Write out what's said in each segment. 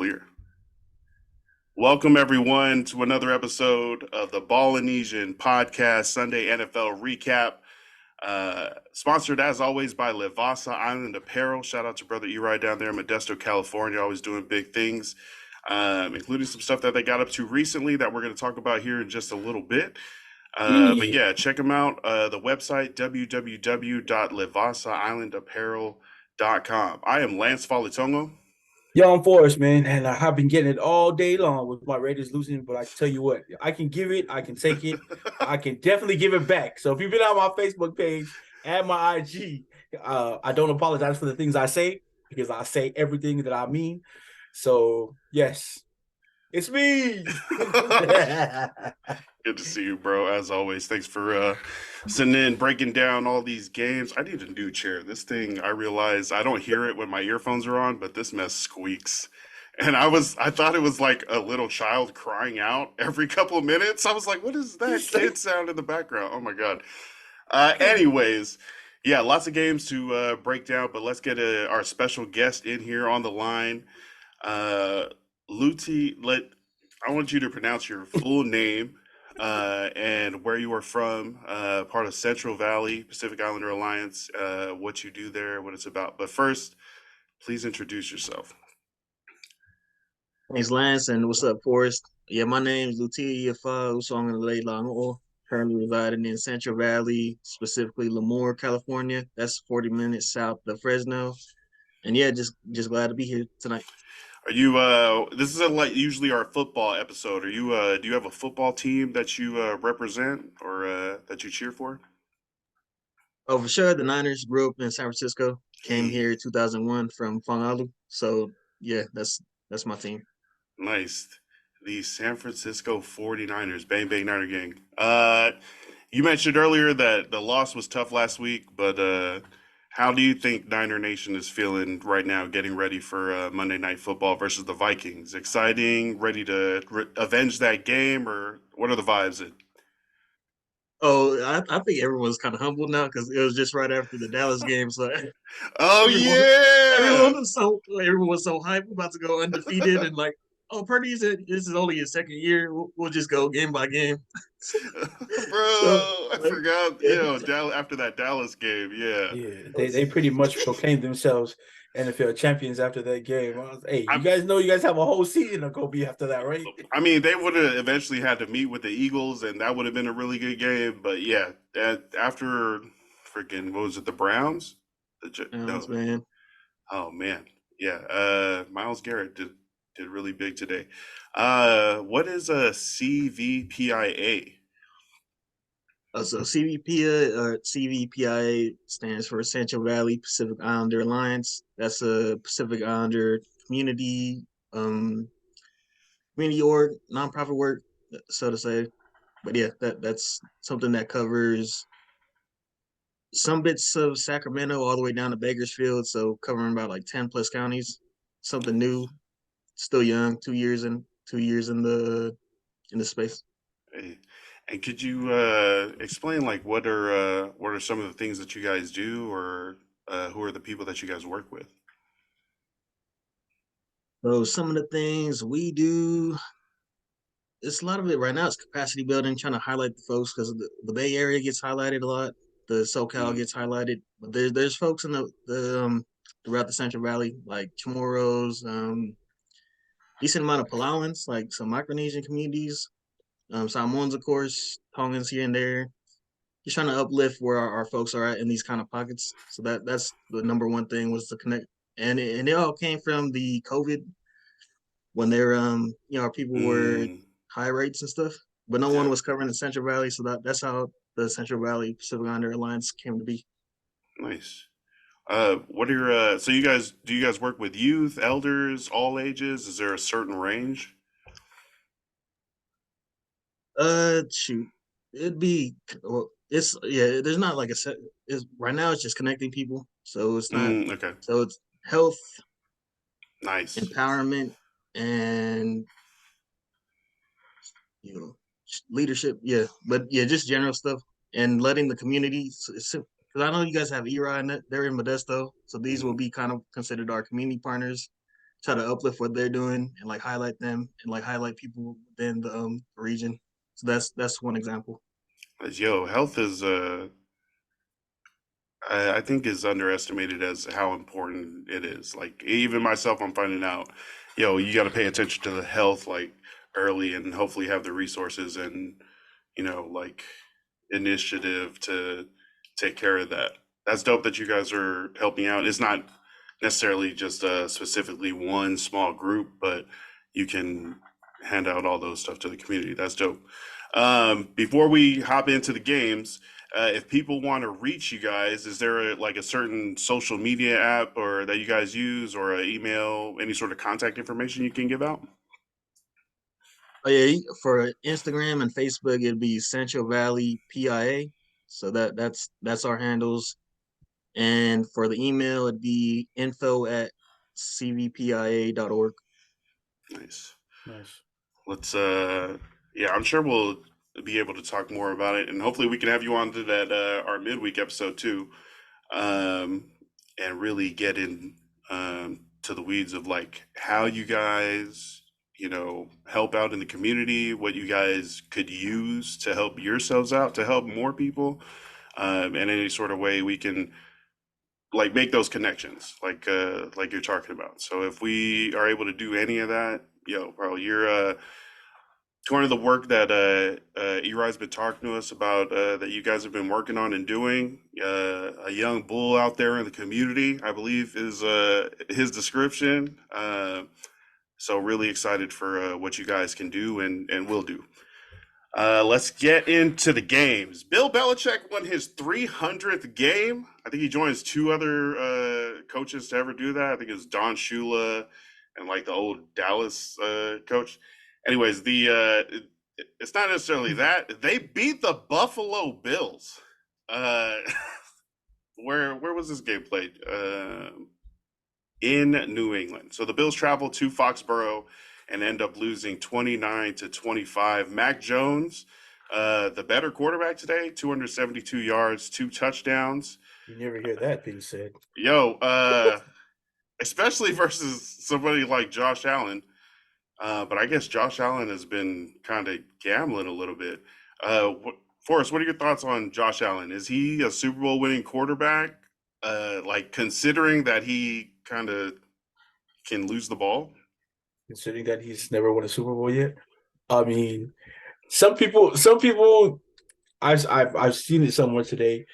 clear. Welcome, everyone, to another episode of the Ballinesian podcast Sunday NFL recap. Sponsored, as always, by Levasa Island Apparel. Shout out to Brother Eri down there in Modesto, California, always doing big things, including some stuff that they got up to recently that we're going to talk about here in just a little bit. But yeah, check them out. The website, www.levasaislandapparel.com. I am Lance Falitongo. Yo, I'm Forrest, man, and I've been getting it all day long with my Raiders losing. But I tell you what, I can give it, I can take it, I can definitely give it back. So if you've been on my Facebook page and my IG, I don't apologize for the things I say because I say everything that I mean. So yes, it's me. Good to see you, bro. As always, thanks for sitting in, breaking down all these games. I need a new chair. This thing, I realize I don't hear it when my earphones are on, but this mess squeaks. And I thought it was like a little child crying out every couple of minutes. I was like, what is that kid sound in the background? Oh my God. Anyways, yeah, lots of games to break down, but let's get our special guest in here on the line. Luti, I want you to pronounce your full name and where you are from, part of Central Valley, Pacific Islander Alliance, what you do there, what it's about. But first, please introduce yourself. Thanks, Lance, and what's up, Forrest? Yeah, my name is Lutiaiafa Lago'o, currently residing in Central Valley, specifically Lemoore, California. That's 40 minutes south of Fresno. And yeah, just glad to be here tonight. Are you this is like usually our football episode. Are you do you have a football team that you represent or that you cheer for? Oh, for sure, the Niners grew up in San Francisco, came here 2001 from Fongalu. So yeah, that's my team. Nice. The San Francisco 49ers. Bang bang Niner gang. You mentioned earlier that the loss was tough last week, but how do you think Niner Nation is feeling right now, getting ready for Monday Night Football versus the Vikings? Exciting, ready to avenge that game, or what are the vibes? Oh, I think everyone's kind of humbled now because it was just right after the Dallas game. So Oh everyone, yeah, everyone was so hyped about to go undefeated and like, oh, Purdy said this is only his second year. We'll just go game by game. So bro, I like, forgot. yeah. After that Dallas game, yeah. Yeah, they pretty much proclaimed themselves NFL champions after that game. Hey, you I, guys know you guys have a whole season to go be after that, right? I mean, they would have eventually had to meet with the Eagles, and that would have been a really good game. But yeah, after freaking what was it, the Browns? No, Man. oh man, yeah. Miles Garrett did really big today. What is a CVPIA? So CVPIA stands for Central Valley Pacific Islander Alliance. That's a Pacific Islander community community org, nonprofit work, so to say. But yeah, that's something that covers some bits of Sacramento all the way down to Bakersfield, so covering about like 10 plus counties. Something new, still young, 2 years in the space. Hey, and could you explain like what are some of the things that you guys do, or who are the people that you guys work with? So some of the things we do, it's a lot of it right now. It's capacity building, trying to highlight the folks because the Bay Area gets highlighted a lot. The SoCal Mm, gets highlighted, but there's folks in the throughout the Central Valley like Chamorros, decent amount of Palauans, like some Micronesian communities, Samoans of course, Tongans here and there. Just trying to uplift where our folks are at in these kind of pockets. So that's the number one thing was to connect, and it all came from the COVID when they're our people were mm, high rates and stuff, but no one yeah, was covering the Central Valley, so that's how the Central Valley Pacific Islander Alliance came to be. nice. What are your so you guys work with youth, elders, all ages? Is there a certain range? Shoot, it'd be well, it's yeah. There's not like a set. It's right now. It's just connecting people, so it's not. Okay, So it's health, nice. empowerment, and leadership. Yeah, but yeah, just general stuff and letting the community. Because I know you guys have Era in it. They're in Modesto, so these will Mhm. be kind of considered our community partners. try to uplift what they're doing and like highlight them and like highlight people within the region. So that's one example. Yo, health is I think is underestimated as how important it is. Like even myself, I'm finding out, yo, you got to pay attention to the health like early, and hopefully have the resources and like initiative to take care of that. That's dope that you guys are helping out. It's not necessarily just specifically one small group, but you can hand out all those stuff to the community. That's dope. Before we hop into the games, if people want to reach you guys, is there like a certain social media app or that you guys use, or an email, any sort of contact information you can give out? Oh yeah, for Instagram and Facebook, it'd be Central Valley PIA. So that's our handles. And for the email, it'd be info@cvpia.org. Nice. Nice. Let's yeah, I'm sure we'll be able to talk more about it, and hopefully we can have you on to that our midweek episode too, um, and really get in to the weeds of like how you guys help out in the community, what you guys could use to help yourselves out, to help more people, and any sort of way we can like make those connections like you're talking about. So if we are able to do any of that, bro, you're one of the work that Eri's been talking to us about, that you guys have been working on and doing. A young bull out there in the community, I believe, is his description. So really excited for what you guys can do and will do. Let's get into the games. Bill Belichick won his 300th game. I think he joins two other coaches to ever do that. I think it was Don Shula and like the old Dallas coach. Anyways, it's not necessarily that. They beat the Buffalo Bills. Uh, where was this game played? In New England. So the Bills travel to Foxborough and end up losing 29-25. Mac Jones, the better quarterback today, 272 yards, 2 touchdowns. You never hear that being said. Yo, especially versus somebody like Josh Allen. But I guess Josh Allen has been kind of gambling a little bit. Forrest, what are your thoughts on Josh Allen? Is he a Super Bowl winning quarterback? Like considering that he kind of can lose the ball? Considering that he's never won a Super Bowl yet. I mean, some people, I've seen it somewhere today.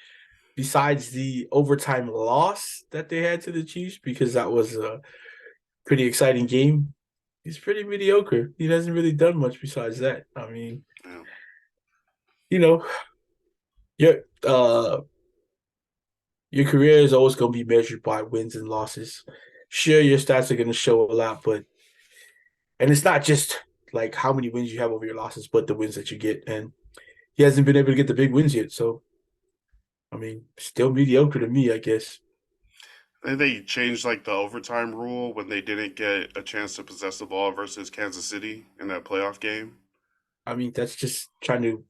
Besides the overtime loss that they had to the Chiefs, because that was a pretty exciting game, he's pretty mediocre. He hasn't really done much besides that. I mean, Yeah. Your your career is always going to be measured by wins and losses. Sure, your stats are going to show a lot, and it's not just like how many wins you have over your losses, but the wins that you get. And he hasn't been able to get the big wins yet. So, I mean, still mediocre to me, I guess. I think they changed like the overtime rule when they didn't get a chance to possess the ball versus Kansas City in that playoff game. I mean, that's just trying to.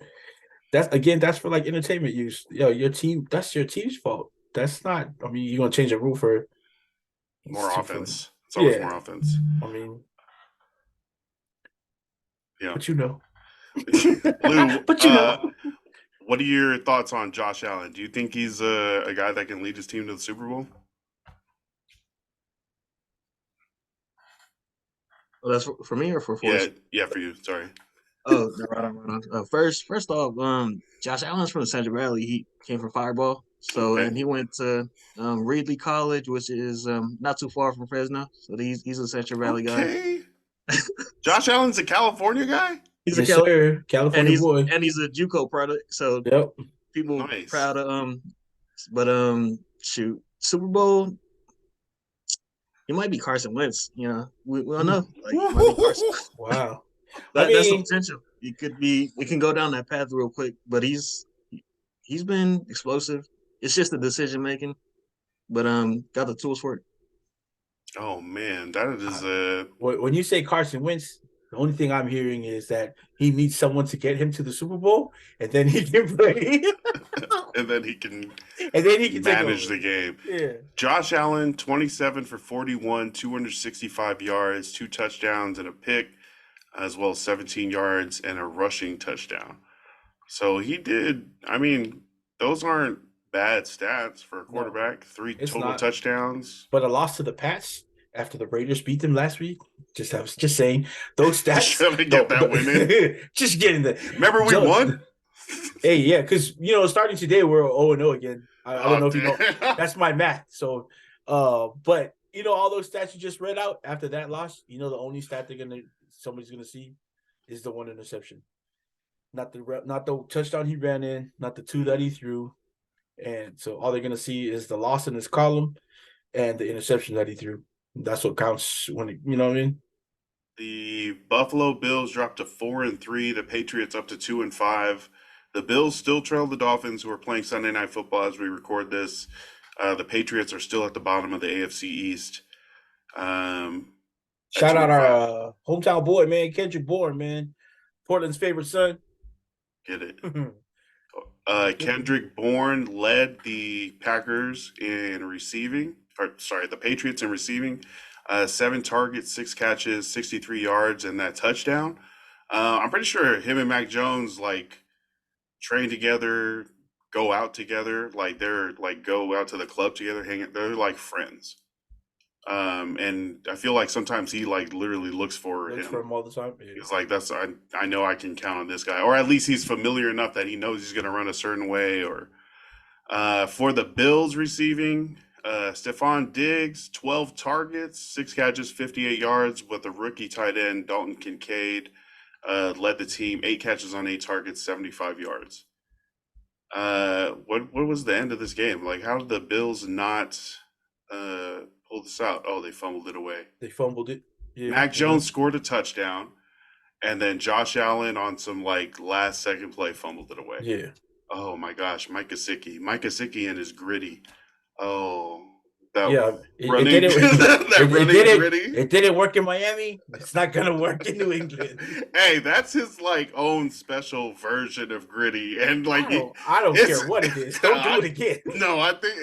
That's for like entertainment use. That's your team's fault. That's not. I mean, you're gonna change a rule for More too offense. fun. It's always Yeah. more offense. I mean, Yeah. but you know, Lou, but you know, what are your thoughts on Josh Allen? Do you think he's a guy that can lead his team to the Super Bowl? Oh, that's for me or for Forrest? Yeah, for you. Sorry. Oh, no, right on. First off, Josh Allen's from the Central Valley. He came from Fireball, Okay. and he went to Reedley College, which is not too far from Fresno. So he's a Central Valley guy. Okay. Josh Allen's a California guy? He's yes, a sir. and California he's boy. and he's a JUCO product. So Yep. people Nice. proud of but shoot, Super Bowl. He might be Carson Wentz. We don't know. Like he might be Carson. Wow. That's the potential. It could be. It can go down that path real quick. But he's been explosive. It's just the decision making. But got the tools for it. Oh man, that is When you say Carson Wentz, only thing I'm hearing is that he needs someone to get him to the Super Bowl, and then he can play. And then he can And then he can take manage over. the game. Yeah. Josh Allen, 27 for 41, 265 yards, 2 touchdowns and a pick, as well as 17 yards and a rushing touchdown. So he did, I mean, those aren't bad stats for a quarterback. 3 it's total not. touchdowns. But a loss to the Pats after the Raiders beat them last week. I was just saying those stats. Trying to get that win in. Just getting the. Remember we won? Hey, yeah, because starting today we're 0-0 again. I don't know if you know. That's my math. So, but all those stats you just read out after that loss. The only stat somebody's gonna see is the 1 interception, not the touchdown he ran in, not the 2 that he threw, and so all they're gonna see is the loss in his column and the interception that he threw. That's what counts when you know what I mean. The Buffalo Bills dropped to 4-3. The Patriots up to 2-5. The Bills still trail the Dolphins, who are playing Sunday Night Football as we record this. The Patriots are still at the bottom of the AFC East. Shout out our hometown boy, man, Kendrick Bourne, man, Portland's favorite son. Get it. Kendrick Bourne led the Packers in receiving. The Patriots in receiving. 7 targets, 6 catches, 63 yards, and that touchdown. I'm pretty sure him and Mac Jones train together, go out together, they're go out to the club together, they're like friends. And I feel like sometimes he literally looks for him all the time. Yeah. He's like, I know I can count on this guy, or at least he's familiar enough that he knows he's going to run a certain way. Or for the Bills receiving, Stephon Diggs, 12 targets, 6 catches, 58 yards, with the rookie tight end Dalton Kincaid led the team, 8 catches on 8 targets, 75 yards. What was the end of this game? How did the Bills not pull this out? Oh, they fumbled it away. They fumbled it. Yeah. Mac Jones scored a touchdown, and then Josh Allen on some last second play fumbled it away. Yeah. Oh my gosh, Mike Gesicki and his gritty. Oh, it didn't work in Miami. It's not gonna work in New England. Hey, that's his own special version of gritty, and I don't care what it is. Don't do it again. No, I think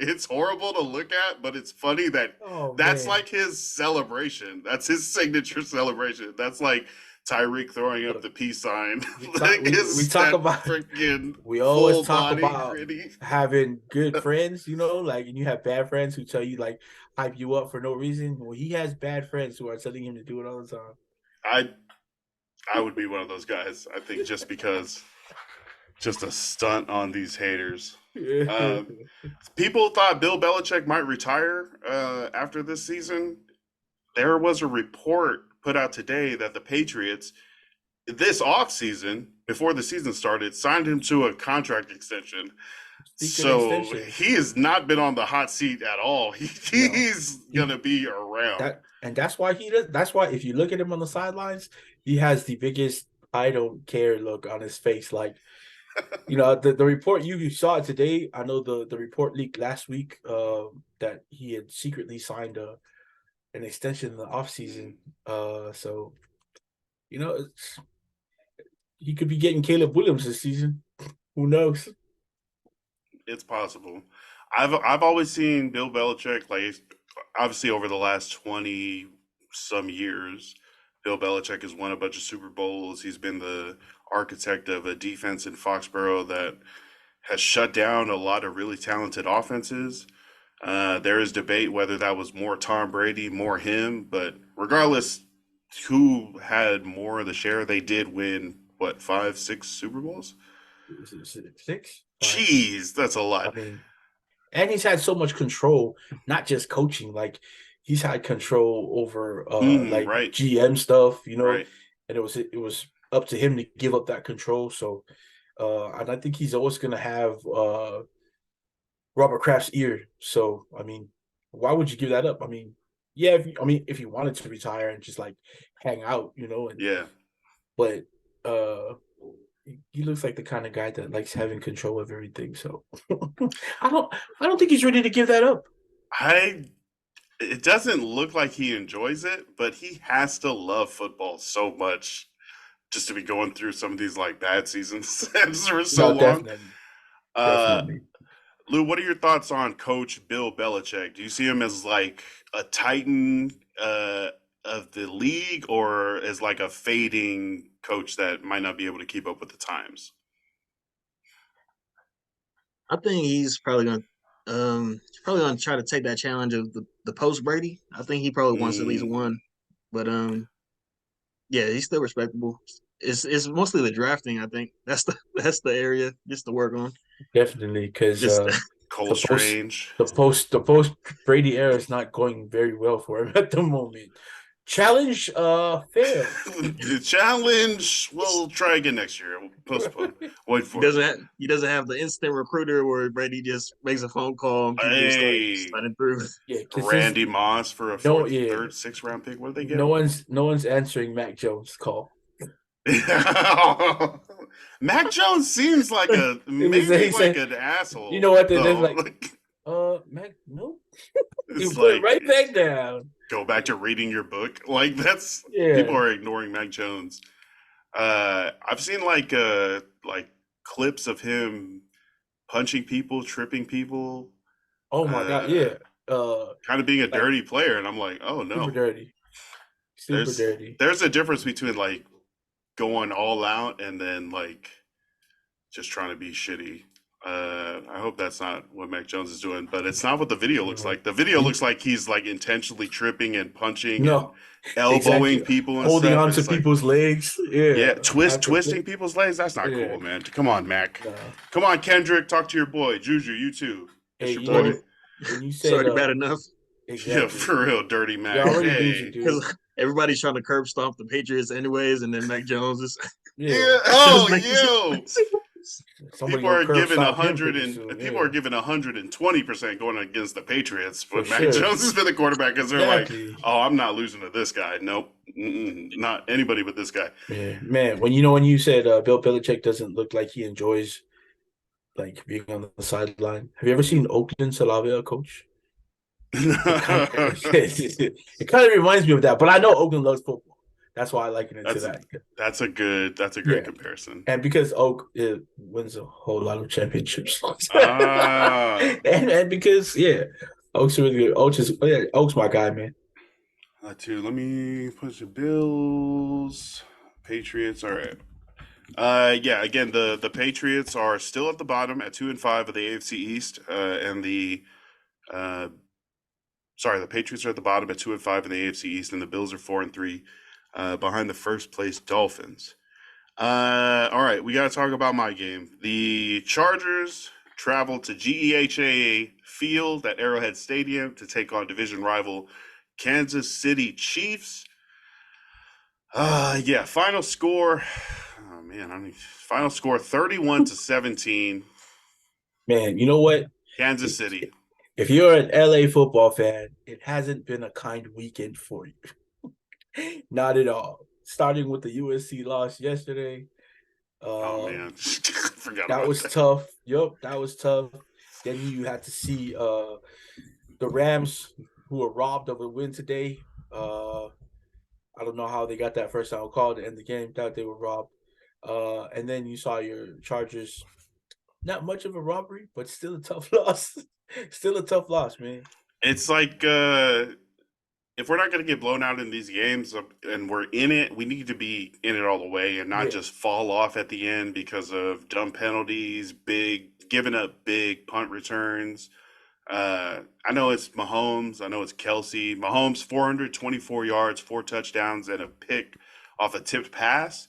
it's horrible to look at, but it's funny that that's his celebration. That's his signature celebration. That's Tyreek throwing up the peace sign. We always talk about having good friends, and you have bad friends who tell you hype you up for no reason. Well, he has bad friends who are telling him to do it all the time. I would be one of those guys. I think just because, just a stunt on these haters. People thought Bill Belichick might retire after this season. There was a report put out today that the Patriots, this offseason, before the season started, signed him to a contract extension. He has not been on the hot seat at all. He's going to be around. That's why he does. That's why if you look at him on the sidelines, he has the biggest I don't care look on his face. The report you saw it today. I know the report leaked last week that he had secretly signed an extension in the offseason. So he could be getting Caleb Williams this season. Who knows? It's possible. I've always seen Bill Belichick, obviously over the last 20 some years, Bill Belichick has won a bunch of Super Bowls. He's been the architect of a defense in Foxborough that has shut down a lot of really talented offenses. There is debate whether that was more Tom Brady, more him, but regardless who had more of the share, they did win, 5, 6 Super Bowls? 6? Jeez, that's a lot. And he's had so much control, not just coaching. He's had control over right. GM stuff, right. And it was up to him to give up that control. So, and I think he's always going to have Robert Kraft's ear. So, why would you give that up? If you wanted to retire and just hang out, But he looks like the kind of guy that likes having control of everything. So I don't think he's ready to give that up. it doesn't look like he enjoys it, but he has to love football so much just to be going through some of these like bad seasons for so No, long. definitely, Uh, definitely. Lou, what are your thoughts on Coach Bill Belichick? Do you see him as like a titan of the league, or as like a fading coach that might not be able to keep up with the times? I think probably gonna try to take that challenge of the post Brady. I think he probably wants at least Mm, one, but yeah, he's still respectable. It's mostly the drafting. I think that's the area just to work on. Definitely, because Just Cole the post Strange. the post Brady era is not going very well for him at the moment. Challenge failed. The challenge. We'll try again next year. We'll postpone. Wait for it. he doesn't have the instant recruiter where Brady just makes a phone call and people start Hey, sliding through. Yeah, because Randy Moss for a no, fourth, yeah, third, sixth round pick. What did they get? no one's answering Mac Jones' call. Mac Jones seems like a He maybe like said, an you asshole know what? They're though. like, Mac, no, you It's put it like right back down. go back to reading your book. Like that's Yeah. people are ignoring Mac Jones. I've seen like clips of him punching people, tripping people, Oh my God. uh, Yeah. Uh, kind of being a like dirty player, and I'm like, oh super no. dirty, super There's dirty. there's a difference between like going all out and then like just trying to be shitty. I hope that's not what Mac Jones is doing, but it's not what the video looks No, like. The video you, looks like he's like intentionally tripping and punching and no, exactly. elbowing people and Holding stuff. on And to it's like, people's legs. Yeah, yeah, twisting absolutely. people's legs. That's not Yeah. cool, man. Come on, Mac. No. Come on, Kendrick. Talk to your boy Juju. You too. Hey, It's your you know boy. Sorry, what? When you it's said already bad enough Yeah, exactly, for real, dirty you're Mac. already losing, Hey. dude. because everybody's trying to curb stomp the Patriots anyways, and then Mac Jones is Yeah. Yeah. just Oh, makes yo. Somebody People gonna are curb giving stomp him pretty soon. people are Yeah, giving 120% going against the Patriots, for but Mac sure. Jones has been the quarterback because they're like, Exactly. oh, I'm not losing to this guy. Nope, not anybody but this guy. Yeah, man. When you said Bill Belichick doesn't look like he enjoys like being on the sideline. Have you ever seen Oakland Salavia coach? It kind of it kind of reminds me of that, but I know Oakland loves football. That's why I liken it to that's that. that's a great Yeah, comparison. and because Oak wins a whole lot of championships, Ah, and because Oak's really good. Oak's my guy, man. too. Let me put the Bills, Patriots. All right. Yeah. Again, the Patriots are still at the bottom at 2-5 of the AFC East, and uh, the Patriots are at the bottom at 2-5 in the AFC East, and the Bills are 4-3, behind the first place Dolphins. All right, we got to talk about my game. The Chargers traveled to GEHA Field at Arrowhead Stadium to take on division rival Kansas City Chiefs. Yeah, final score. Oh man, final score 31-17. Man, you know what? Kansas City. If you're an LA football fan, it hasn't been a kind weekend for you. Not at all. Starting with the USC loss yesterday. Oh Uh, man, forgot that about was that. tough. Yup, that was tough. Then you had to see the Rams who were robbed of a win today. I don't know how they got that first down call to end the game. That they were robbed. And then you saw your Chargers. Not much of a robbery, but still a tough loss. Still a tough loss, man. It's like if we're not going to get blown out in these games and we're in it, we need to be in it all the way and not Yeah. just fall off at the end because of dumb penalties, giving up big punt returns. I know it's Mahomes. I know it's Kelce. Mahomes, 424 yards, 4 touchdowns, and a pick off a tipped pass.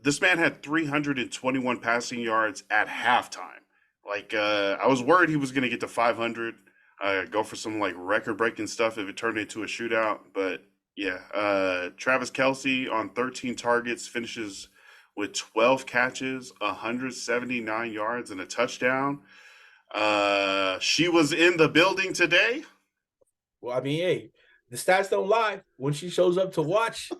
This man had 321 passing yards at halftime. Like, I was worried he was going to get to 500, go for some like record breaking stuff if it turned into a shootout. But yeah, Travis Kelce on 13 targets finishes with 12 catches, 179 yards, and a touchdown. She was in the building today. Well, I mean, hey, the stats don't lie. When she shows up to watch,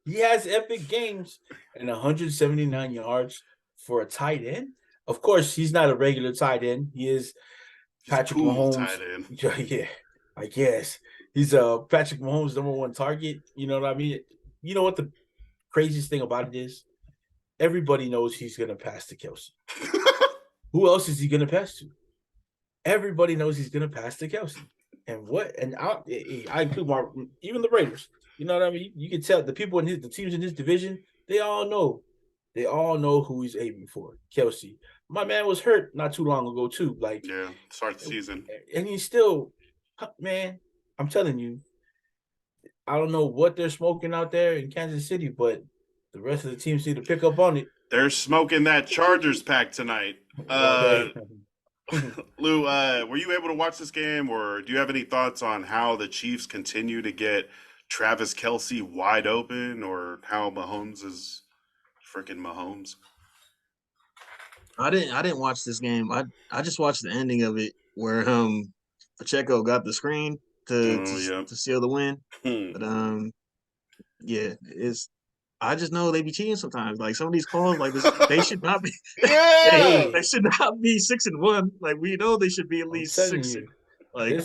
he has epic games and 179 yards for a tight end. Of course, he's not a regular tight end. He is He's a Patrick cool Mahomes. tight end. Yeah, I guess he's Patrick Mahomes' #1 target. You know what I mean? You know what the craziest thing about it is? Everybody knows he's gonna pass to Kelce. Who else is he gonna pass to? Everybody knows he's gonna pass to Kelce. And what? And I include even the Raiders. You know what I mean? You can tell the people in the teams in his division. They all know. They all know who he's aiming for. Kelce. My man was hurt not too long ago too. Like, Yeah, start the season. and he's still, man. I'm telling you, I don't know what they're smoking out there in Kansas City, but the rest of the teams need to pick up on it. They're smoking that Chargers pack tonight. Lou, were you able to watch this game, or do you have any thoughts on how the Chiefs continue to get Travis Kelce wide open, or how Mahomes is freaking Mahomes? I didn't watch this game. I just watched the ending of it where Pacheco got the screen to seal the win. But yeah, I just know they be cheating sometimes. Like some of these calls, like this, they should not be. They should not be 6-1. Like we know they should be at least 6. Like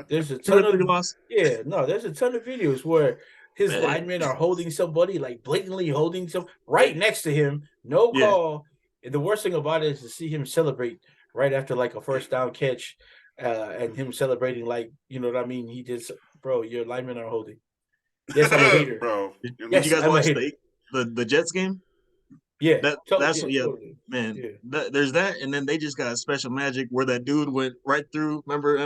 there's a ton of loss. Yeah, no, there's a ton of videos where his linemen are holding somebody, like blatantly holding some right next to him. No call. And the worst thing about it is to see him celebrate right after like a first down catch, and him celebrating like, you know what I mean. He just, bro, your linemen are holding. Yes, I'm a hater, bro. Did you guys watch the Jets game? Yeah, that's totally. Man. Yeah. There's that, and then they just got special magic where that dude went right through. Remember,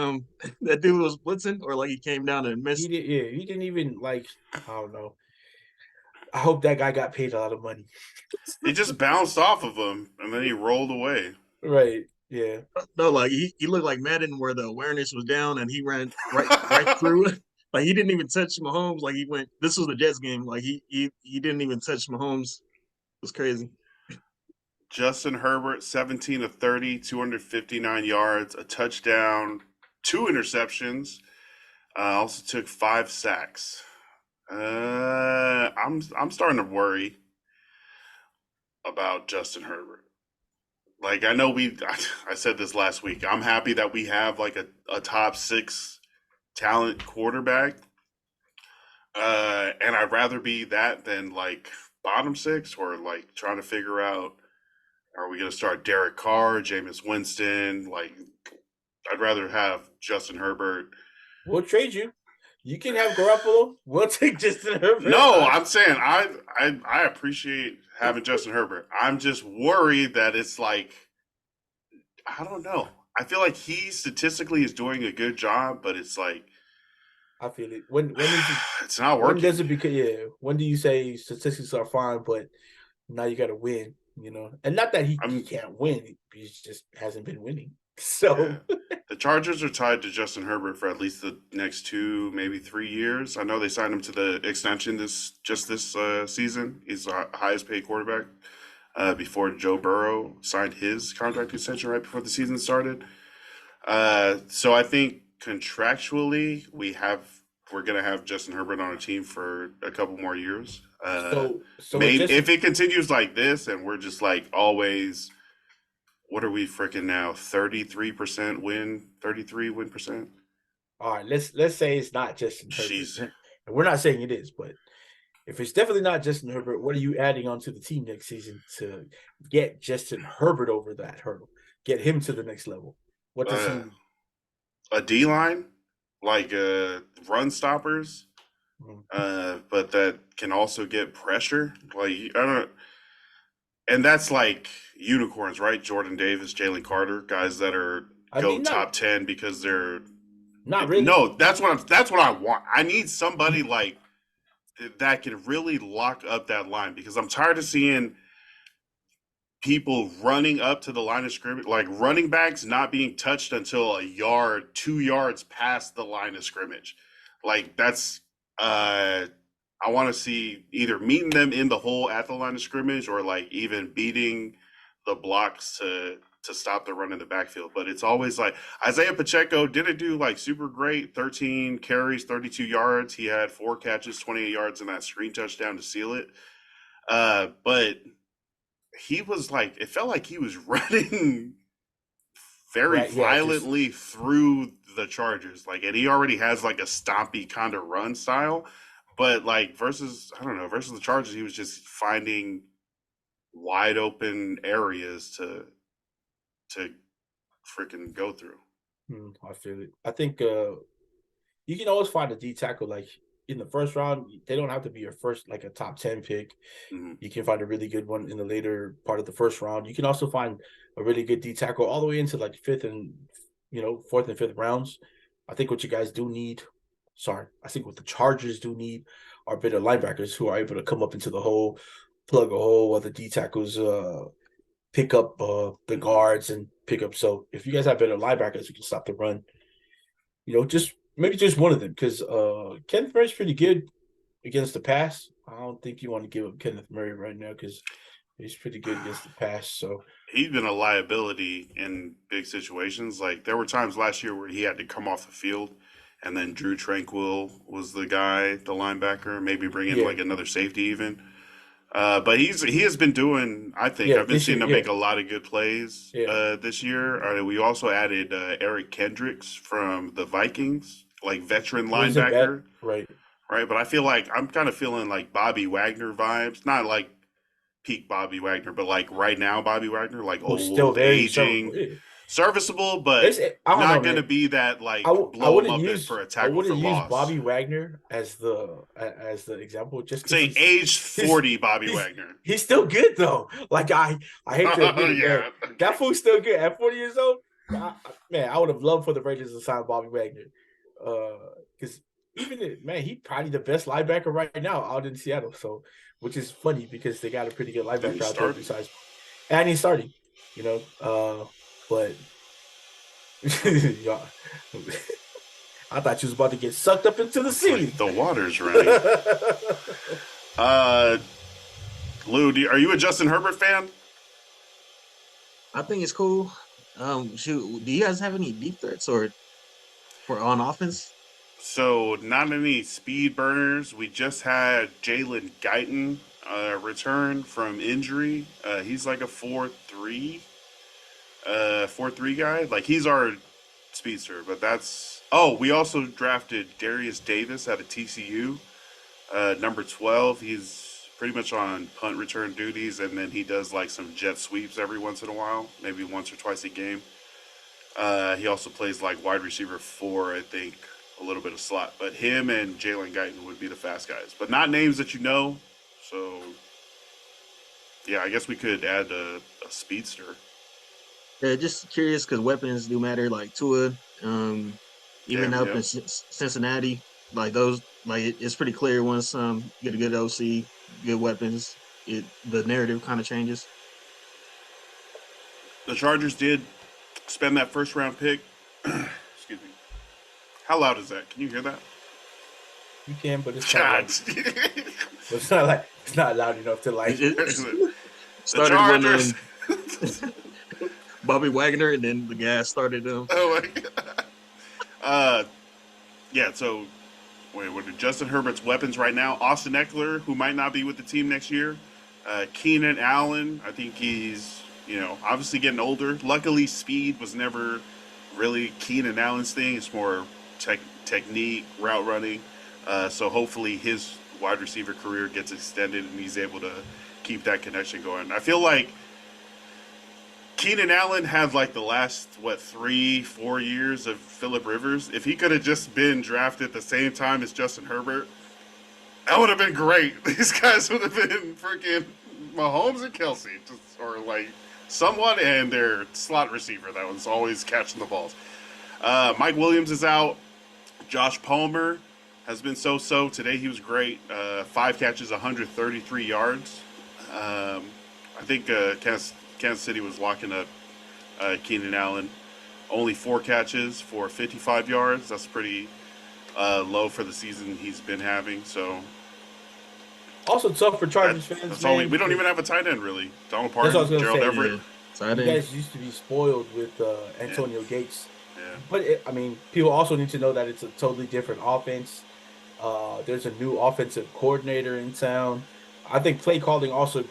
that dude was blitzing, or like he came down and missed. He didn't even like. I don't know. I hope that guy got paid a lot of money. He just bounced off of him, and then he rolled away. Right. Yeah. No, like he looked like Madden, where the awareness was down, and he ran right through it. Like he didn't even touch Mahomes. Like he went. This was the Jets game. Like he didn't even touch Mahomes. It was crazy. Justin Herbert, 17 of 30, 259 yards, a touchdown, 2 interceptions. Also took 5 sacks. I'm starting to worry about Justin Herbert. Like I know I said this last week. I'm happy that we have like a top 6 talent quarterback. And I'd rather be that than like bottom 6, or like trying to figure out, are we going to start Derek Carr, Jameis Winston? Like, I'd rather have Justin Herbert. We'll trade you. You can have Garoppolo. We'll take Justin Herbert. No, I'm saying I appreciate having Justin Herbert. I'm just worried that it's like, I don't know. I feel like he statistically is doing a good job, but it's like, I feel it. When is it, it's not working. When does it become? When do you say statistics are fine, but now you got to win? You know, and not that he can't win; he just hasn't been winning. So the Chargers are tied to Justin Herbert for at least the next 2, maybe 3 years. I know they signed him to the extension this season. He's the highest paid quarterback before Joe Burrow signed his contract extension right before the season started. So I think contractually we're gonna have Justin Herbert on a team for a couple more years. So maybe if it continues like this and we're just like always, what are we freaking now? 33% win, 33 win percent. All right, let's say it's not Justin Herbert. And we're not saying it is, but if it's definitely not Justin Herbert, what are you adding onto the team next season to get Justin Herbert over that hurdle? Get him to the next level. What does he need? A D-line, like run stoppers, but that can also get pressure. Like I don't know. And that's like unicorns, right? Jordan Davis, Jalen Carter, guys that are top 10 because they're not really. No, that's what I want. I need somebody like that can really lock up that line, because I'm tired of seeing people running up to the line of scrimmage, like running backs not being touched until a yard, 2 yards past the line of scrimmage. Like that's I want to see either meeting them in the hole at the line of scrimmage, or like even beating the blocks to stop the run in the backfield. But it's always like Isaiah Pacheco didn't do like super great. 13 carries, 32 yards. He had 4 catches, 28 yards, and that screen touchdown to seal it. But he was like, it felt like he was running very Right? Yeah, just violently through the Chargers. Like, and he already has like a stompy kind of run style. But like versus, I don't know, versus the Chargers, he was just finding wide open areas to freaking go through. I feel it. I think you can always find a D tackle like in the first round. They don't have to be your first, like a top 10 pick. Hmm. You can find a really good one in the later part of the first round. You can also find a really good D tackle all the way into like fifth and fourth and fifth rounds. I think what you guys do need, I think what the Chargers do need are better linebackers who are able to come up into the hole, plug a hole, while the D tackles pick up the guards and pick up. So if you guys have better linebackers who can stop the run, just maybe just one of them, because Kenneth Murray's pretty good against the pass. I don't think you want to give up Kenneth Murray right now because he's pretty good against the pass. So He's been a liability in big situations. Like there were times last year where he had to come off the field, and then Drew Tranquil was the guy, the linebacker. Maybe bring in yeah, like another safety even. But he has been doing. I think yeah, I've been this seeing year, him yeah, make a lot of good plays yeah, this year. We also added Eric Kendricks from the Vikings, like veteran wasn't bad, linebacker, right? right? But I feel like I'm kind of feeling like Bobby Wagner vibes, not like peak Bobby Wagner, but like right now Bobby Wagner, like Who's still old, very serviceable. aging, Yeah. serviceable, but It's I don't know, not gonna man. be that I, like w- I blow him wouldn't up use for a I tackle for wouldn't use loss. Bobby Wagner as the example just because Say age he's 40 Bobby he's Wagner. he's still good though. Like I hate to Oh admit it, man. yeah, That okay. fool's still good at 40 years old. Man, I would have loved for the Raiders to sign Bobby Wagner, because man, he's probably the best linebacker right now out in Seattle. So, which is funny because they got a pretty good And he linebacker out there started. besides, and he's starting. But yeah. I thought you was about to get sucked up into the It's like ceiling. the water's running. Uh, Lou, are you a Justin Herbert fan? I think it's cool. Shoot, do you guys have any deep threats or for on offense? So not any speed burners. We just had Jalen Guyton return from injury. He's like a 4-3, 4-3 guy. Like he's our speedster, but that's. Oh, we also drafted Darius Davis out of TCU, number 12. He's pretty much on punt return duties, and then he does like some jet sweeps every once in a while, maybe once or twice a game. He also plays like wide receiver 4, I think, a little bit of slot. But him and Jalen Guyton would be the fast guys, but not names that you know. So yeah, I guess we could add a speedster. Yeah, just curious because weapons do matter. Like Tua, Yeah, even up yeah. in Cincinnati, like those, like it's pretty clear once you get a good OC, good weapons, the narrative kind of changes. The Chargers did spend that first round pick. Excuse me. How loud is that? Can you hear that? You can, but it's not God. like it's not loud enough to like. It The started when Chargers. Bobby Wagner, and then the gas started. Oh my god. Uh, yeah. So, wait. What are Justin Herbert's weapons right now? Austin Eckler, who might not be with the team next year. Keenan Allen. I think he's obviously getting older. Luckily, speed was never really Keenan Allen's thing. It's more technique, route running. So hopefully his wide receiver career gets extended and he's able to keep that connection going. I feel like Keenan Allen had like the last 3-4 years of Phillip Rivers. If he could have just been drafted at the same time as Justin Herbert, that would have been great. These guys would have been freaking Mahomes and Kelce, or like someone and their slot receiver that was always catching the balls. Mike Williams is out. Josh Palmer has been so-so. Today he was great. 5 catches, 133 yards. I think Kansas City was locking up Keenan Allen. Only 4 catches for 55 yards. That's pretty low for the season he's been having. So Also tough for Chargers fans, that's all man. we don't even have a tight end really. Donald That's what I was Parton, gonna Gerald say. Everett. Yeah, so I You didn't. guys used to be spoiled with Antonio Yeah. Gates, Yeah. but people also need to know that it's a totally different offense. There's a new offensive coordinator in town. I think play calling also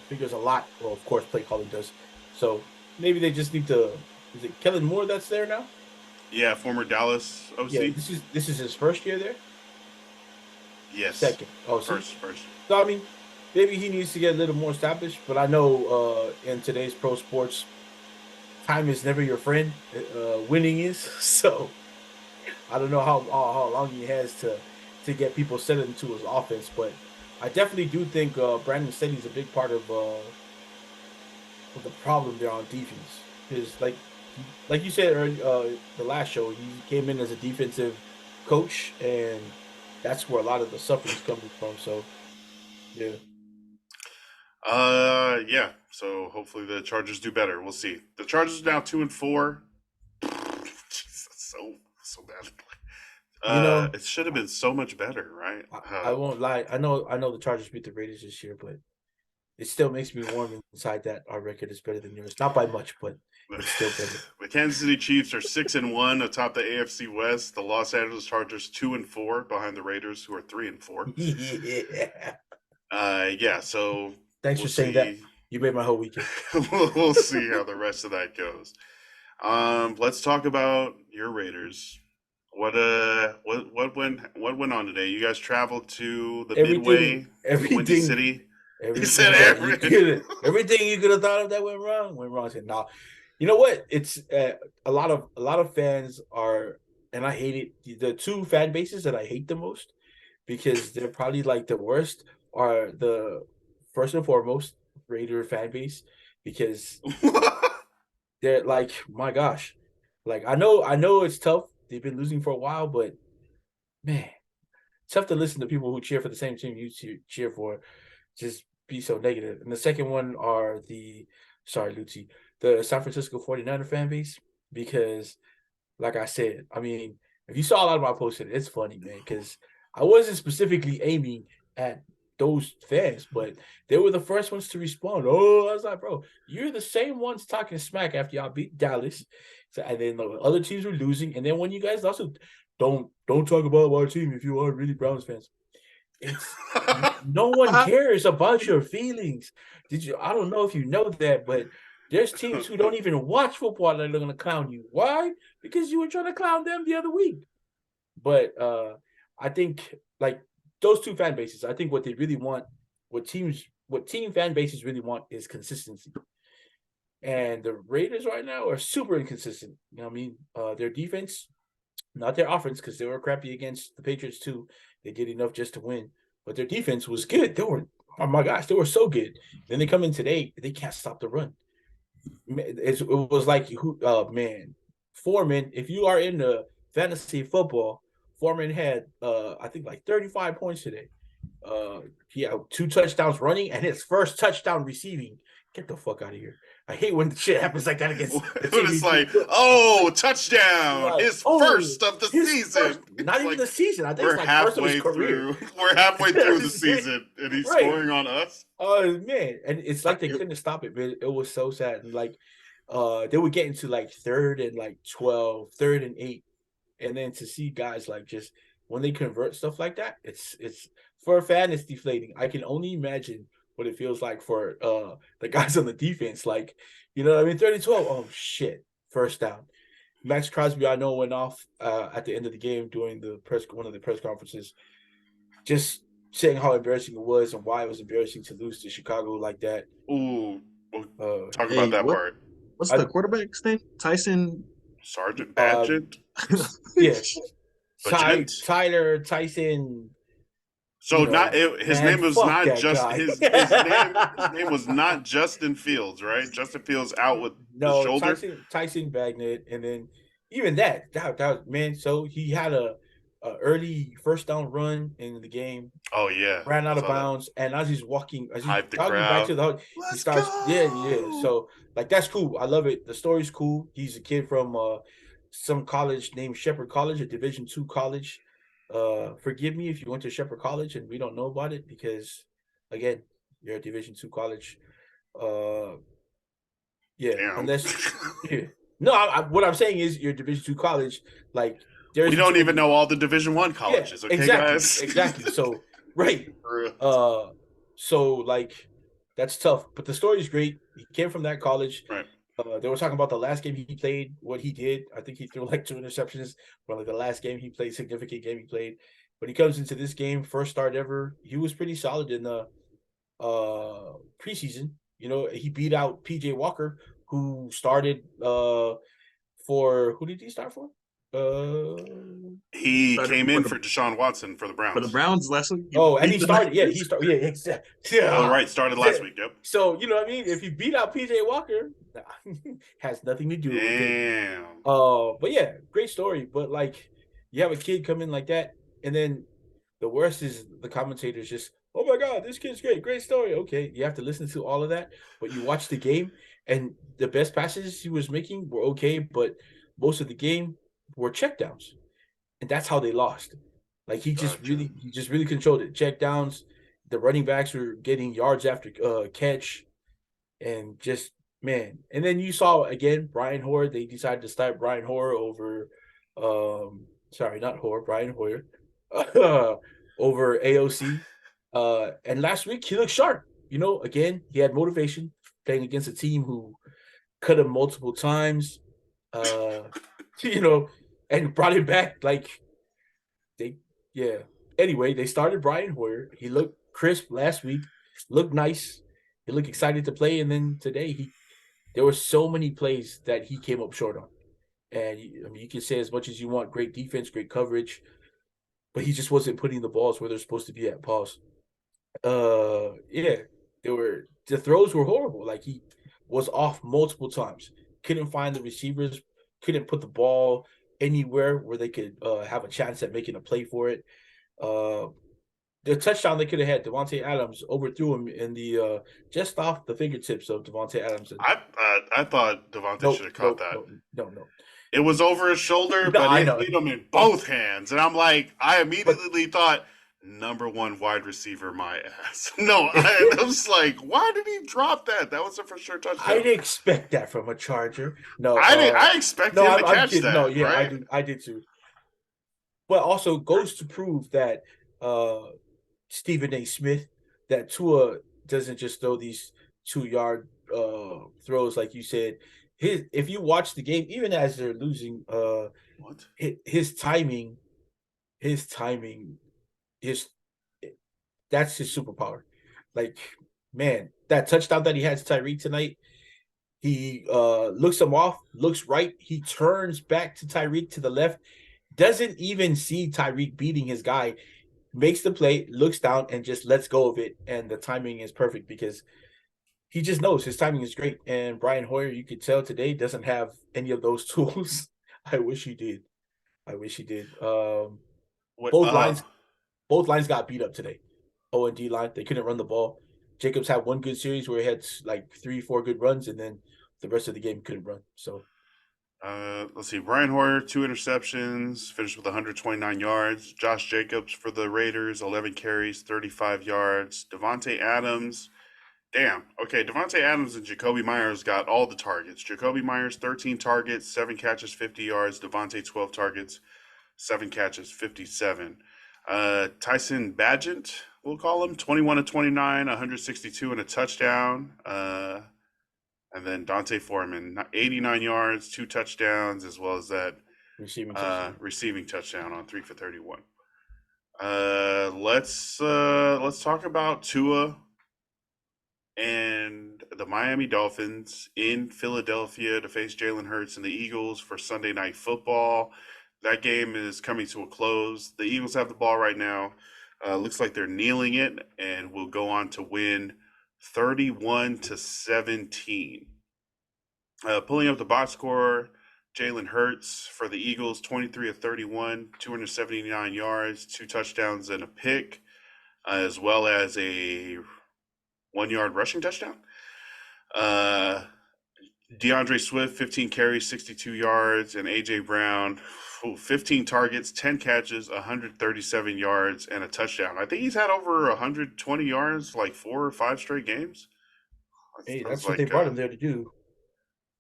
figures a lot. Well, of course, play calling does. So maybe they just need to Is it Kellen Moore that's there now? Yeah, former Dallas Yeah, OC. this is his first year there. Yes, Second. Oh, see. first. So I mean, maybe he needs to get a little more established. But I know in today's pro sports, time is never your friend. Winning is. So I don't know how long he has to get people settled into his offense, but I definitely do think Brandon Staley is a big part of the problem there on defense. Because like you said earlier, the last show, he came in as a defensive coach, and that's where a lot of the suffering is coming from. So yeah. Yeah. So hopefully the Chargers do better. We'll see. The Chargers are now 2-4. Jesus, so bad. It should have been so much better, right? I won't lie. I know the Chargers beat the Raiders this year, but it still makes me warm inside that our record is better than yours. Not by much, but it's still better. The Kansas City Chiefs are 6-1 atop the AFC West. The Los Angeles Chargers 2-4 behind the Raiders, who are 3-4. Yeah. So thanks for saying that. You made my whole weekend. We'll see how the rest of that goes. Let's talk about your Raiders. What went on today? You guys traveled to the Midway, Windy City. He said everything you could have thought of that went wrong. I said, no. You know what? It's a lot of fans are, and I hate it. The two fan bases that I hate the most, because they're probably like the worst, are the first and foremost Raider fan base, because they're like, my gosh, like I know it's tough. They've been losing for a while, but man, it's tough to listen to people who cheer for the same team you cheer for just be so negative. And the second one are the San Francisco 49er fan base, because like I said, I mean, if you saw a lot of my posts, it's funny, man, because I wasn't specifically aiming at those fans, but they were the first ones to respond. Oh, I was like, bro, you're the same ones talking smack after y'all beat Dallas. So, and then the other teams were losing. And then when you guys also don't talk about our team if you are really Browns fans. It's no one cares about your feelings. I don't know if you know that, but there's teams who don't even watch football that are going to clown you. Why? Because you were trying to clown them the other week. But I think like those two fan bases, I think what they really want, what team fan bases really want is consistency. And the Raiders right now are super inconsistent. You know what I mean? Their defense, not their offense, because they were crappy against the Patriots too. They did enough just to win. But their defense was good. They were, oh my gosh, they were so good. Then they come in today, they can't stop the run. It was like, Foreman, if you are into fantasy football, Foreman had, I think, like 35 points today. He had 2 touchdowns running and his first touchdown receiving. Get the fuck out of here. I hate when shit happens like that against the team. It's like, oh, touchdown. Like, his first of the season. Not even like, the season. I think it's like first of his career. We're halfway through the season and he's scoring on us. Oh, man. And it's like they couldn't stop it, man. It was so sad. And like, they would get into like 3rd and like 12, 3rd and 8. And then to see guys like just when they convert stuff like that, it's for a fan, it's deflating. I can only imagine what it feels like for the guys on the defense. Like, you know what I mean? 30-12. Oh shit. First down. Max Crosby, I know, went off at the end of the game during one of the press conferences, just saying how embarrassing it was and why it was embarrassing to lose to Chicago like that. Ooh. We'll talk about that part. What's the quarterback's name? Tyson Sergeant Badgett? Yes. Tyler Tyson. So his name was not just his name was not Justin Fields, right? Justin Fields out with the shoulder. Tyson Bagnet, and then even that was, man. So he had a early first down run in the game. Oh yeah, ran out of bounds, and as he's walking back to the house, he starts. Yeah. So like that's cool. I love it. The story's cool. He's a kid from some college named Shepherd College, a Division II college. Forgive me if you went to Shepherd College and we don't know about it, because again, you're a Division II college. Unless no, what I'm saying is you're a Division II college. Like we don't even know all the Division I colleges. Okay, guys. Exactly. So right. So like that's tough. But the story is great. He came from that college. Right. They were talking about the last game he played, what he did. I think he threw like 2 interceptions for like the last game he played, significant game he played. When he comes into this game, first start ever, he was pretty solid in the preseason. He beat out PJ Walker, who started for who did he start for? He Started came for in the for Deshaun Watson for the for the Browns. Browns last week. And he started. Yeah, he started. Yeah, exactly. Oh, right, started last week. Yep. So you know what I mean. If he beat out PJ Walker, has nothing to do with it. Damn. But yeah, great story. But like, you have a kid come in like that, and then the worst is the commentators just, oh my god, this kid's great story. Okay, you have to listen to all of that, but you watch the game, and the best passes he was making were okay, but most of the game were checkdowns, and that's how they lost. Like he just Gotcha. really controlled it. Checkdowns, the running backs were getting yards after catch, and just man. And then you saw again Brian Hoyer. They decided to start Brian Hoyer over, sorry, not Hoyer, Brian Hoyer, over AOC. And last week he looked sharp. Again he had motivation playing against a team who cut him multiple times. Uh, you know, and brought him back like they, yeah. Anyway, they started Brian Hoyer. He looked crisp last week, looked nice. He looked excited to play, and then today there were so many plays that he came up short on. And you can say as much as you want, great defense, great coverage, but he just wasn't putting the balls where they're supposed to be at. Pause. Yeah, the throws were horrible. Like he was off multiple times. Couldn't find the receivers. Couldn't put the ball anywhere where they could have a chance at making a play for it. The touchdown they could have had, Devontae Adams overthrew him in the just off the fingertips of Devontae Adams. I thought Devontae should have caught that. No. It was over his shoulder, No, but I it know. hit him in both hands. And I'm like, I immediately thought, number one wide receiver, my ass. No, I was like, why did he drop that? That was a for sure touchdown. I didn't expect that from a Charger. No, I expected him to catch that. No, yeah, right? I did too. But also goes to prove that Stephen A. Smith, that Tua doesn't just throw these 2 yard throws like you said. If you watch the game, even as they're losing, What? his timing, his that's his superpower. Like, man, that touchdown that he had to Tyreek tonight, he looks him off, looks right, he turns back to Tyreek to the left, doesn't even see Tyreek beating his guy, makes the play, looks down, and just lets go of it. And the timing is perfect because he just knows his timing is great. And Brian Hoyer, you could tell today, doesn't have any of those tools. I wish he did. Both lines got beat up today. O and D line, they couldn't run the ball. Jacobs had one good series where he had like 3-4 good runs, and then the rest of the game couldn't run. So let's see. Brian Hoyer, 2 interceptions, finished with 129 yards. Josh Jacobs for the Raiders, 11 carries, 35 yards. Devontae Adams, damn. Okay, Devontae Adams and Jacoby Myers got all the targets. Jacoby Myers, 13 targets, 7 catches, 50 yards. Devontae, 12 targets, 7 catches, 57. Tyson Bagent, we'll call him, 21 to 29, 162 and a touchdown. And then Dante Foreman, 89 yards, 2 touchdowns, as well as that receiving touchdown on 3 for 31. Let's talk about Tua and the Miami Dolphins in Philadelphia to face Jalen Hurts and the Eagles for Sunday Night Football. That game is coming to a close. The Eagles have the ball right now. Looks like they're kneeling it and will go on to win 31 to 17. Pulling up the box score, Jalen Hurts for the Eagles, 23 of 31, 279 yards, 2 touchdowns and a pick, as well as a 1-yard rushing touchdown. DeAndre Swift, 15 carries, 62 yards, and A.J. Brown, 15 targets, 10 catches, 137 yards, and a touchdown. I think he's had over 120 yards like 4 or 5 straight games. Hey, that's what they brought him there to do.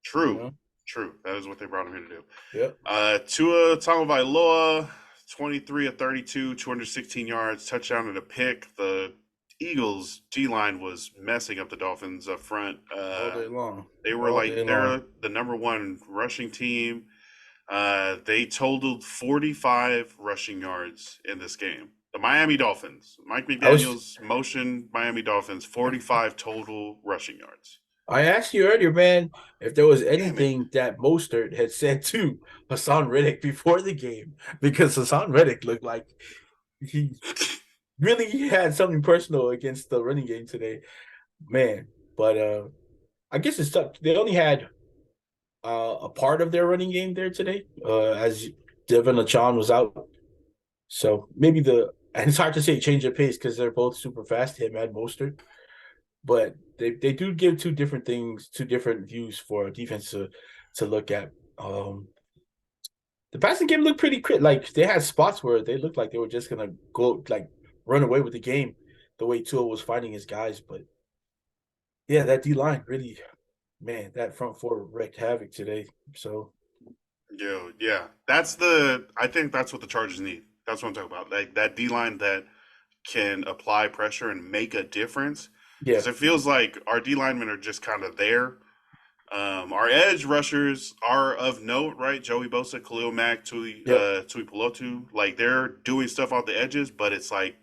True. That is what they brought him here to do. Yep. Tua Tagovailoa, 23 of 32, 216 yards, touchdown and a pick. The Eagles D line was messing up the Dolphins up front. All day long. They were All like day long. they're the number one rushing team. They totaled 45 rushing yards in this game. The Miami Dolphins, Mike I was McDaniel's motion Miami Dolphins, 45 total rushing yards. I asked you earlier, man, if there was Damn it. anything that Mostert had said to Hassan Reddick before the game, because Hassan Reddick looked like he really had something personal against the running game today, man. But I guess it's tough. They only had a part of their running game there today, as Devin Achan was out. So maybe and it's hard to say change of pace because they're both super fast, him and Mostert. But they do give two different things, two different views for a defense to look at. The passing game looked pretty quick. Like they had spots where they looked like they were just gonna go like run away with the game, the way Tua was fighting his guys. But yeah, that D line really, man, that front four wreaked havoc today. So Yeah. I think that's what the Chargers need. That's what I'm talking about. Like that D line that can apply pressure and make a difference. yeah, Because it feels like our D linemen are just kind of there. Our edge rushers are of note, right? Joey Bosa, Khalil Mack, yep, Tui Pelotu. Like they're doing stuff off the edges, but it's like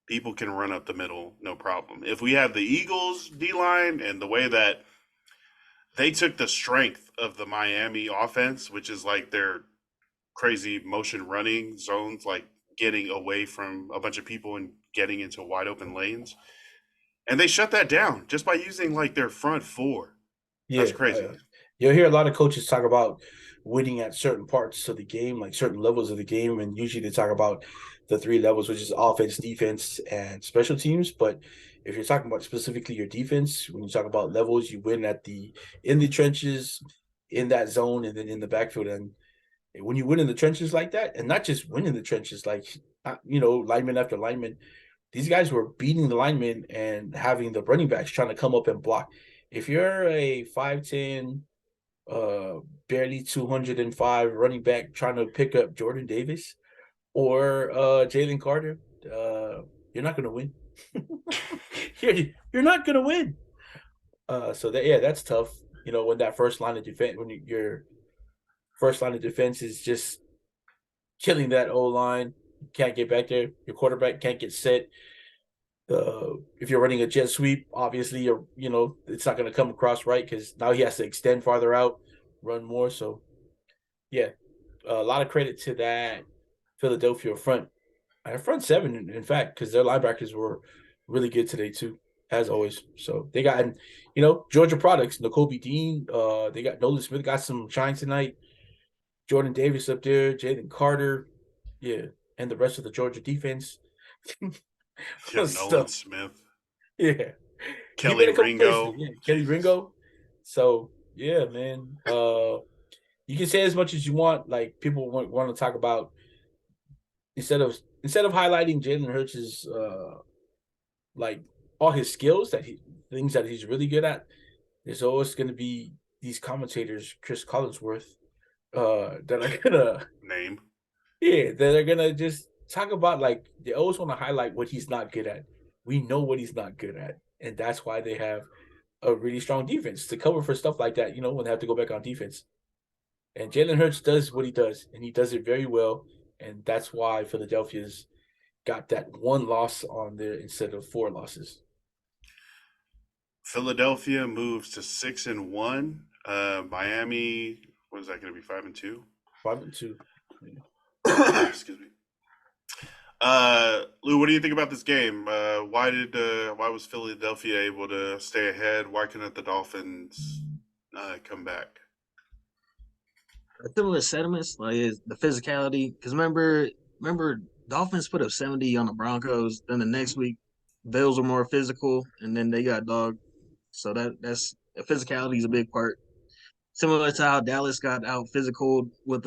people can run up the middle, no problem. If we have the Eagles D line and the way that they took the strength of the Miami offense, which is like their crazy motion running zones, like getting away from a bunch of people and getting into wide open lanes. And they shut that down just by using like their front four. That's yeah. crazy. You'll hear a lot of coaches talk about winning at certain parts of the game, like certain levels of the game, and usually they talk about the three levels, which is offense, defense, and special teams. But if you're talking about specifically your defense, when you talk about levels, you win in the trenches, in that zone, and then in the backfield. And when you win in the trenches like that, and not just win in the trenches, like lineman after lineman, these guys were beating the linemen and having the running backs trying to come up and block. If you're a 5'10", uh, barely 205 running back trying to pick up Jordan Davis or Jalen Carter, you're not going to win. You're not going to win. So that's tough. When that first line of defense, your first line of defense is just killing that O line, can't get back there. Your quarterback can't get set. If you're running a jet sweep, obviously it's not going to come across right because now he has to extend farther out, run more. So yeah, a lot of credit to that Philadelphia front and front seven, in fact, because their linebackers were really good today too, as always. So they got Georgia products, N'Kobe Dean. They got Nolan Smith got some shine tonight. Jordan Davis up there, Jalen Carter, yeah, and the rest of the Georgia defense. Yeah, Nolan So Smith, yeah, he made Kelly a couple plays. Ringo. Yeah, Kelly Ringo. So yeah, man. You can say as much as you want. Like people want to talk about instead of highlighting Jalen Hurts' like all his skills things that he's really good at. There's always going to be these commentators, Chris Collinsworth, that are gonna Name. that are gonna just talk about like they always want to highlight what he's not good at. We know what he's not good at, and that's why they have a really strong defense to cover for stuff like that. When they have to go back on defense. And Jalen Hurts does what he does, and he does it very well. And that's why Philadelphia's got that one loss on there instead of four losses. Philadelphia moves to 6-1. Miami, what is that going to be? 5-2. 5-2. Excuse me. Lou, what do you think about this game? Why was Philadelphia able to stay ahead? Why couldn't the Dolphins come back? Similar sentiments, like is the physicality. Because remember, Dolphins put up 70 on the Broncos. Then the next week, Bills were more physical, and then they got dogged. So that's physicality is a big part. Similar to how Dallas got out physical with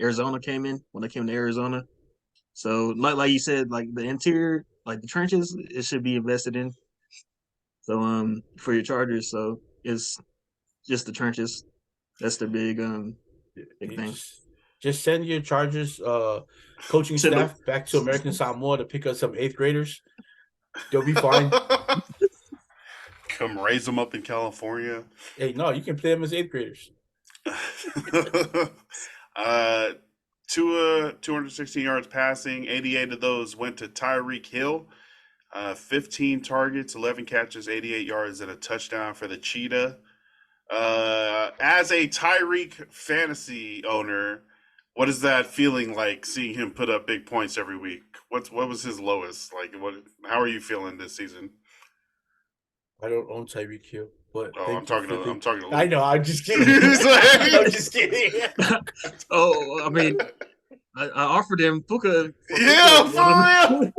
Arizona came in when they came to Arizona. So like you said, like the interior, like the trenches, it should be invested in. So for your Chargers, so it's just the trenches. That's the big thing. Just send your Chargers coaching Send them. staff back to American Samoa to pick up some eighth graders They'll be fine. Come raise them up in California. Hey, no, you can play them as 8th graders. uh, Tua, 216 yards passing. 88 of those went to Tyreek Hill. 15 targets, 11 catches, 88 yards, and a touchdown for the Cheetah. As a Tyreek fantasy owner, what is that feeling like seeing him put up big points every week? What was his lowest? Like, how are you feeling this season? I don't own Tyreek Hill, but Oh, thank you for the. I'm talking to I Luke. know. I'm just kidding. He's like- I'm just kidding. Oh, I mean, I offered him Puka. Yeah, for real.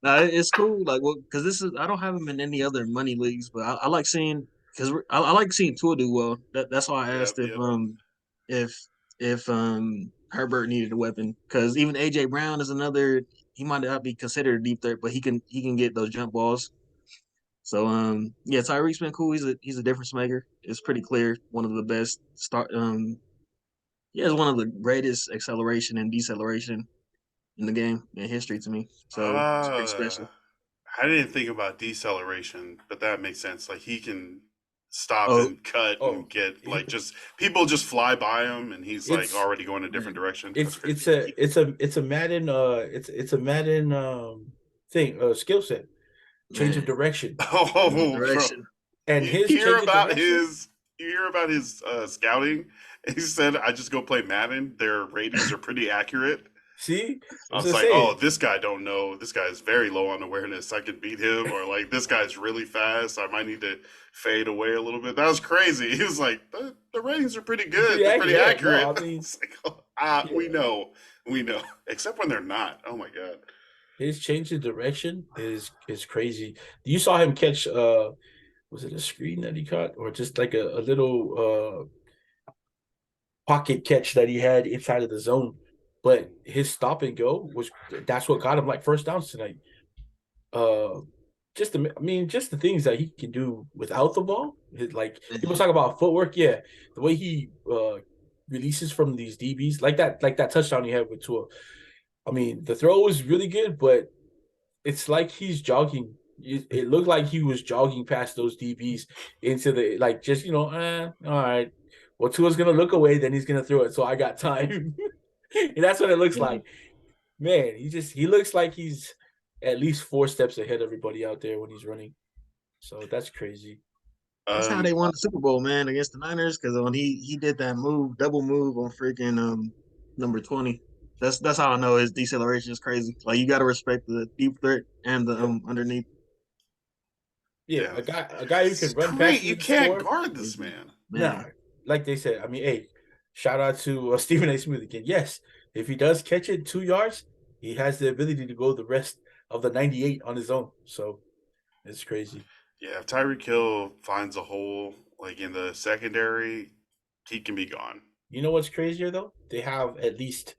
Nah, it's cool. Like, well, because I don't have him in any other money leagues, but I like seeing because I like seeing Tua do well. That's why I asked Yep. if Herbert needed a weapon because even AJ Brown is another. He might not be considered a deep threat, but he can get those jump balls. So yeah, Tyreek's been cool. He's a difference maker. It's pretty clear. One of the best start. Yeah, it's one of the greatest acceleration and deceleration in the game in history to me. So it's pretty special. I didn't think about deceleration, but that makes sense. Like he can stop Oh, and cut and get like just people just fly by him, and he's like already going a different direction. It's a Madden it's a Madden thing skill set, change of direction. Oh, direction. bro. And his you hear change of about direction. his scouting. He said, "I just go play Madden. Their ratings are pretty accurate." See, I was like, "Oh, this guy don't know. This guy is very low on awareness. I could beat him, or like this guy's really fast. I might need to fade away a little bit." That was crazy. He was like, "The ratings are pretty good. They're pretty accurate." No, I mean, it's like, we know, except when they're not. Oh my god, his change of direction is crazy. You saw him catch was it a screen that he caught or just like a little pocket catch that he had inside of the zone? But his stop and go that's what got him like first downs tonight. Just the things that he can do without the ball. Like people talk about footwork, yeah. The way he releases from these DBs, like that touchdown he had with Tua. I mean, the throw was really good, but it's like he's jogging. It looked like he was jogging past those DBs into the like just all right. Well, Tua's gonna look away, then he's gonna throw it. So I got time, and that's what it looks like. Man, he looks like he's at least 4 steps ahead of everybody out there when he's running. So that's crazy. That's how they won the Super Bowl, man, against the Niners. Because when he did that double move on freaking number 20. That's how I know his deceleration is crazy. Like you got to respect the deep threat and the underneath. Yeah, a guy who can run past you can't guard this man. Nah, like they said. I mean, hey, shout out to Stephen A. Smith again. Yes, if he does catch it 2 yards, he has the ability to go the rest of the 98 on his own. So it's crazy. Yeah, if Tyreek Hill finds a hole like in the secondary, he can be gone. You know what's crazier though? They have at least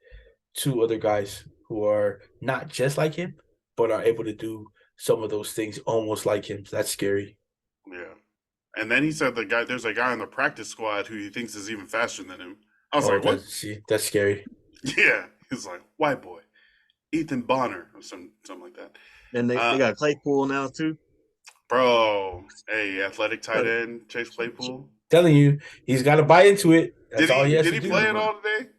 2 other guys who are not just like him, but are able to do some of those things almost like him. So that's scary. Yeah. And then he said there's a guy on the practice squad who he thinks is even faster than him. I was like, what? See, that's scary. Yeah. He's like, white boy, Ethan Bonner, or something like that. And they got Claypool now too. Bro, hey, athletic tight end, Chase Claypool. Telling you, he's got to buy into it. That's all he has to do. Did he play it all today?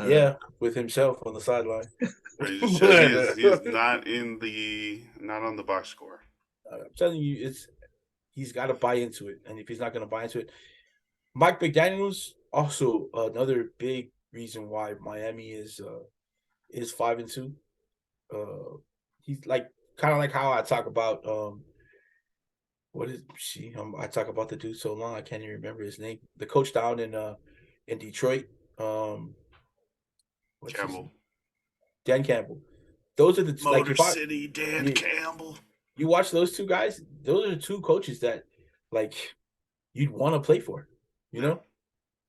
Yeah, with himself on the sideline. He's not on the box score. I'm telling you, he's got to buy into it, and if he's not going to buy into it, Mike McDaniel's also another big reason why Miami is 5-2. He's like kind of like how I talk about I talk about the dude so long I can't even remember his name. The coach down in Detroit. Campbell. Dan Campbell. Those are the Motor City Dan Campbell. You watch those 2 guys, those are 2 coaches that like you'd want to play for, you know?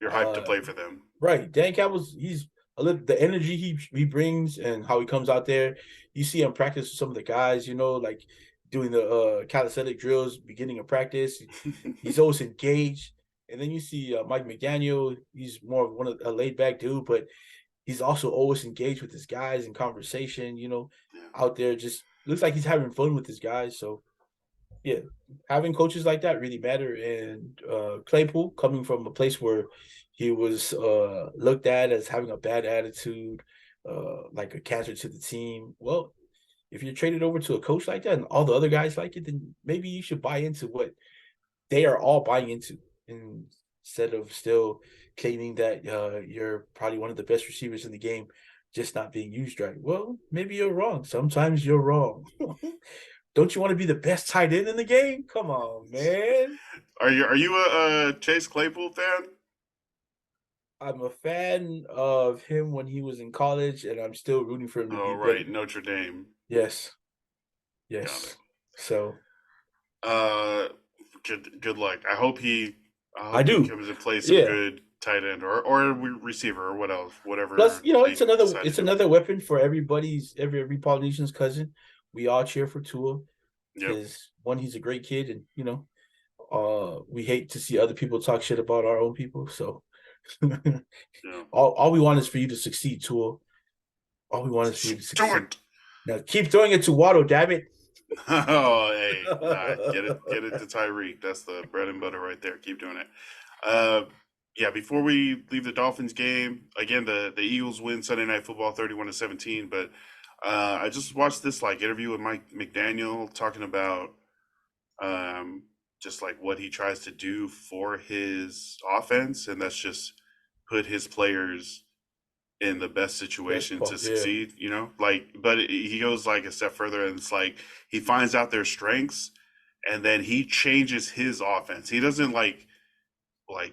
You're hyped to play for them. Right. Dan Campbell's the energy he brings and how he comes out there. You see him practice with some of the guys, like doing the calisthenic drills beginning of practice. He's always engaged. And then you see Mike McDaniel, he's more of a laid back dude, but he's also always engaged with his guys in conversation. out there. Just looks like he's having fun with his guys. So yeah, having coaches like that really matter. And Claypool coming from a place where he was looked at as having a bad attitude, like a cancer to the team. Well, if you're traded over to a coach like that and all the other guys like it, then maybe you should buy into what they are all buying into, instead of still claiming that you're probably one of the best receivers in the game, just not being used right. Well, maybe you're wrong. Sometimes you're wrong. Don't you want to be the best tight end in the game? Come on, man. Are you a Chase Claypool fan? I'm a fan of him when he was in college, and I'm still rooting for him to Oh, be right, better. Notre Dame. Yes, Got it. yes. So Uh, good luck. I I hope he do. comes and plays some Yeah. good tight end or receiver or what else, Plus, whatever they decide to it's do with another him. weapon for every Polynesian's cousin. We all cheer for Tua Yep. because one, he's a great kid, and we hate to see other people talk shit about our own people. So Yeah. all we want is for you to succeed, Tua. All we want is for you to Do succeed. it. Now keep doing it to Waddle, damn it. Oh, hey, nah, get it to Tyreek. That's the bread and butter right there. Keep doing it. Uh, yeah. Before we leave the Dolphins game, again, the Eagles win Sunday Night Football, 31-17. But I just watched this interview with Mike McDaniel talking about um, just like what he tries to do for his offense, and that's just put his players in the best Best situation to part, yeah. succeed, but he goes like a step further, and it's like he finds out their strengths and then he changes his offense. He doesn't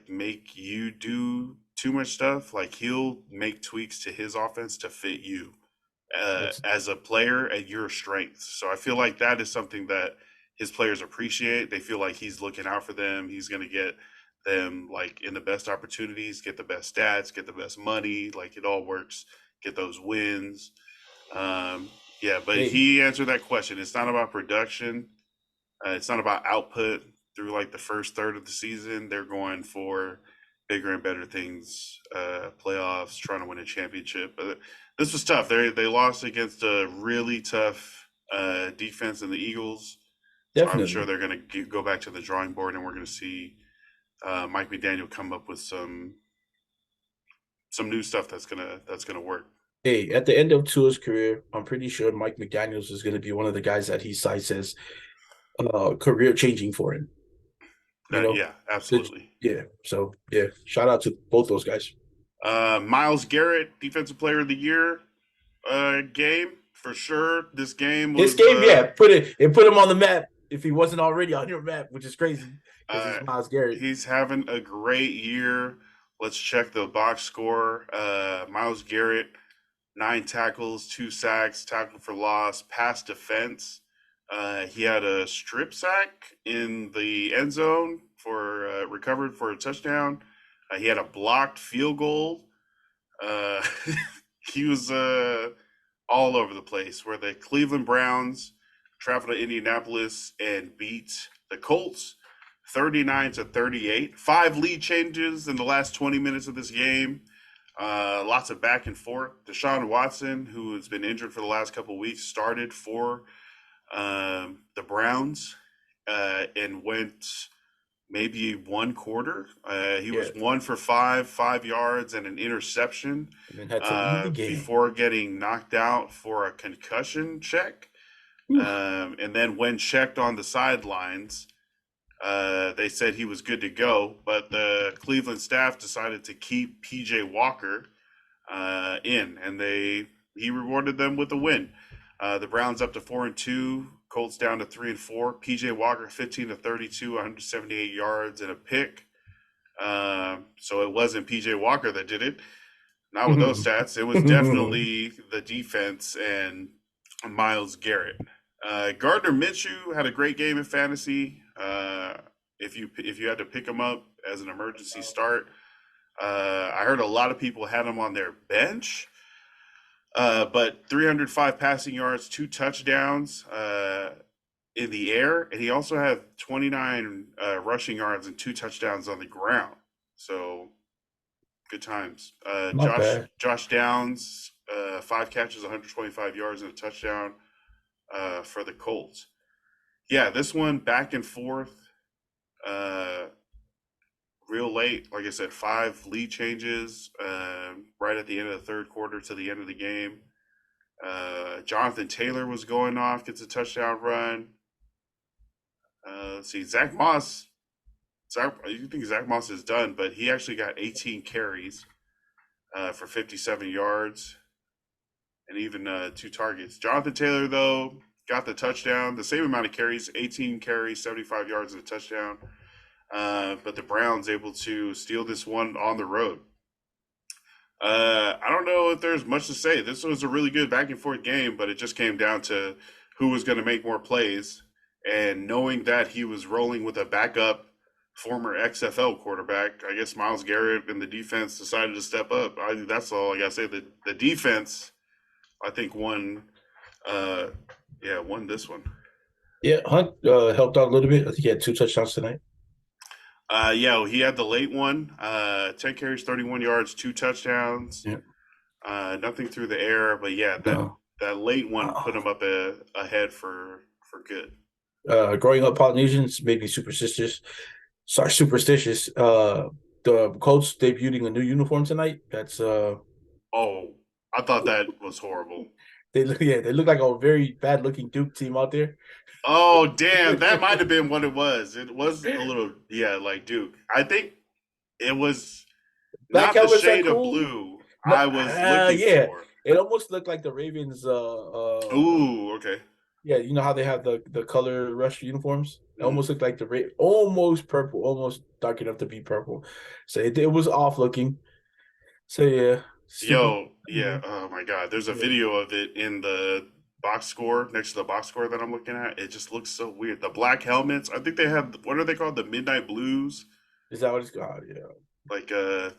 make you do too much stuff. Like he'll make tweaks to his offense to fit you That's as a player at your strengths. So I feel like that is something that his players appreciate. They feel like he's looking out for them. He's going to get them in the best opportunities, get the best stats, get the best money. Like it all works. Get those wins. Um, yeah, but hey, he answered that question. It's not about production. It's not about output through the first third of the season. They're going for bigger and better things, playoffs, trying to win a championship. But this was tough. They lost against a really tough defense in the Eagles. So I'm sure definitely. they're going to go back to the drawing board, and we're going to see Mike McDaniel come up with some new stuff that's gonna work. Hey, at the end of Tua's career, I'm pretty sure Mike McDaniels is going to be one of the guys that he cites as career changing for him. You know, Yeah, absolutely. yeah. So yeah, shout out to both those guys. Miles Garrett, Defensive Player of the Year game for sure. This game This was game, yeah, put him on the map if he wasn't already on your map, which is crazy because uh, he's Miles Garrett. he's having a great year. Let's check the box score. Miles Garrett, 9 tackles, 2 sacks, tackle for loss, pass defense. He had a strip sack in the end zone for recovered for a touchdown. He had a blocked field goal. Uh, he was all over the place. Where the Cleveland Browns traveled to Indianapolis and beat the Colts 39-38. 5 lead changes in the last 20 minutes of this game. Lots of back and forth. Deshaun Watson, who has been injured for the last couple of weeks, started for the Browns and went maybe one quarter. He Yeah, was 1 for 5 yards and an interception and then had to leave the game. before getting knocked out for a concussion check. Oof. And then when checked on the sidelines, they said he was good to go, but the Cleveland staff decided to keep PJ Walker in, and he rewarded them with a win. The Browns up to 4-2, Colts down to 3-4. PJ Walker 15-32, 178 yards and a pick. So it wasn't PJ Walker that did it. Not with those stats. It was definitely the defense and Miles Garrett. Gardner Minshew had a great game in fantasy. If you had to pick him up as an emergency start, I heard a lot of people had him on their bench. But 305 passing yards, 2 touchdowns in the air, and he also had 29 rushing yards and 2 touchdowns on the ground. So good times. Not bad. Josh Downs, 5 catches, 125 yards and a touchdown. for the Colts. Yeah, this one back and forth, uh, real late. Like I said, 5 lead changes right at the end of the third quarter to the end of the game. Jonathan Taylor was going off, gets a touchdown run. Let's see, Zach Moss. You think Zach Moss is done, but he actually got 18 carries for 57 yards and even 2 targets. Jonathan Taylor, though, got the touchdown, the same amount of carries, 18 carries, 75 yards and a touchdown. But the Browns able to steal this one on the road. I don't know if there's much to say. This was a really good back and forth game, but it just came down to who was going to make more plays. And knowing that he was rolling with a backup former XFL quarterback, I guess Myles Garrett and the defense decided to step up. That's all I got to say. The defense, I think, won this one. Yeah, Hunt helped out a little bit. I think he had 2 touchdowns tonight. He had the late one, 10 carries, 31 yards, 2 touchdowns. Yeah. Nothing through the air, but that late one put him up ahead for good. Growing up Polynesians made me superstitious. The Colts debuting a new uniform tonight. That's Oh, I thought that was horrible. they look like a very bad looking Duke team out there. Oh, damn, that might have been what it was. It was a little, like Duke. I think it was Black not the helmets are shade of cool. blue No, I was looking for. It almost looked like the Ravens. Ooh, okay. Yeah, you know how they have the color rush uniforms. It almost looked like almost purple, almost dark enough to be purple. So it was off looking. So yeah. Oh my God. There's a video of it in the box score, next to the box score that I'm looking at. It just looks so weird. The black helmets, I think they have, what are they called? The Midnight Blues? Is that what it's called? Yeah. Like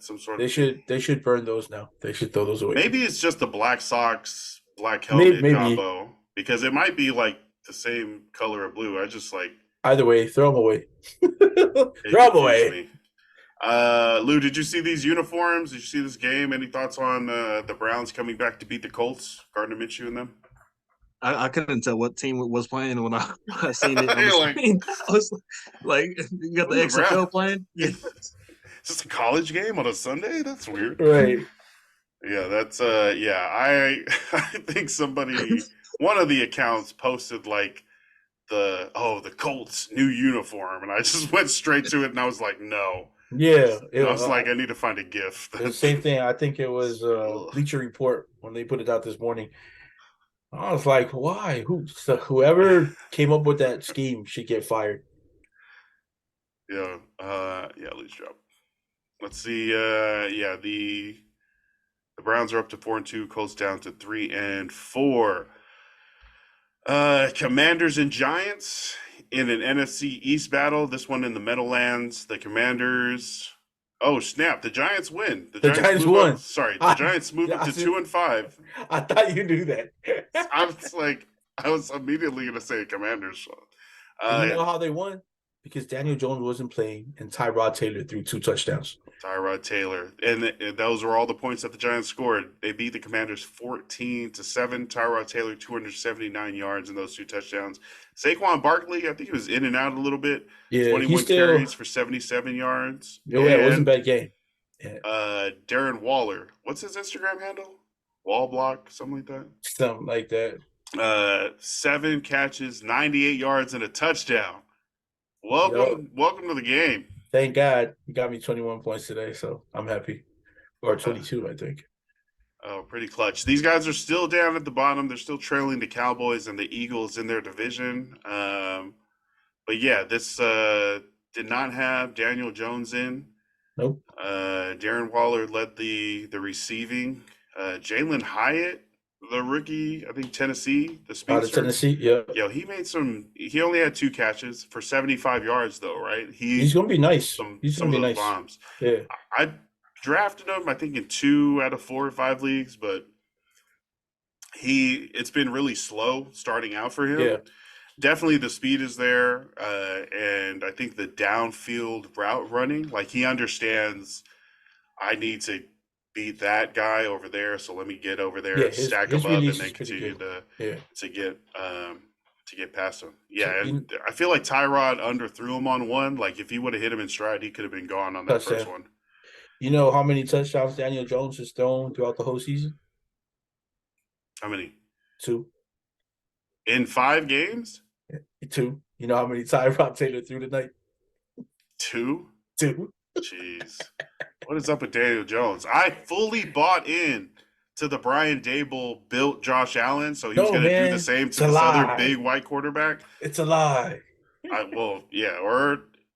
some sort They should burn those now. They should throw those away. Maybe it's just the black socks, black helmet combo. Because it might be like the same color of blue. I just like either way, throw them away. Throw them away. Me. Lou, did you see these uniforms? Did you see this game? Any thoughts on the Browns coming back to beat the Colts? Gardner Minshew and them? I couldn't tell what team was playing when I seen it. I was like, you got the XFL playing? Yeah. Is this a college game on a Sunday? That's weird. Right. Yeah, that's I think one of the accounts posted like the Colts new uniform, and I just went straight to it and I was like, no. Yeah. I was like, I need to find a GIF. The same thing. I think it was Bleacher Report when they put it out this morning. I was like, why? Whoever came up with that scheme should get fired. Yeah. Least job. Let's see. The Browns are up to 4-2. Colts down to 3-4. Commanders and Giants in an NFC East battle. This one in the Meadowlands. The Commanders. Oh snap! The Giants win. The Giants won. The Giants moved up to 2-5. I thought you knew that. I was immediately going to say Commanders. You know how they won? Because Daniel Jones wasn't playing and Tyrod Taylor threw 2 touchdowns. Tyrod Taylor. And those were all the points that the Giants scored. They beat the Commanders 14-7. Tyrod Taylor, 279 yards in those 2 touchdowns. Saquon Barkley, I think he was in and out a little bit. Yeah, 21 carries for 77 yards. Yeah, it wasn't a bad game. Yeah. Darren Waller. What's his Instagram handle? Wallblock, something like that? Something like that. 7 catches, 98 yards, and a touchdown. Welcome to the game. Thank God you got me 21 points today, so I'm happy. Or 22, I think. Oh, pretty clutch. These guys are still down at the bottom. They're still trailing the Cowboys and the Eagles in their division. But yeah, this did not have Daniel Jones in. Nope. Darren Waller led the receiving. Jalen Hyatt, the rookie, I think Tennessee, the speedster. Out of Tennessee, yeah. Yo, he only had 2 catches for 75 yards though, right? He's gonna be nice. He's gonna be nice. Bombs. Yeah. I drafted him, I think, in 2 out of 4 or 5 leagues, but it's been really slow starting out for him. Yeah. Definitely the speed is there, and I think the downfield route running, like he understands I need to beat that guy over there, so let me get over there, Yeah, stack his him up, release and is then pretty continue good. Yeah. to get to get past him. So Yeah, and I feel like Tyrod underthrew him on one. Like if he would have hit him in stride, he could have been gone on that first touchdown. one. You know how many touchdowns Daniel Jones has thrown throughout the whole season? How many? 2. In 5 games? 2. You know how many Tyrod Taylor threw tonight? 2? 2. Jeez. What is up with Daniel Jones? I fully bought in to the Brian Dable built Josh Allen, so he was No, going to do the man. same It's to a this other lie. big white quarterback. It's a lie.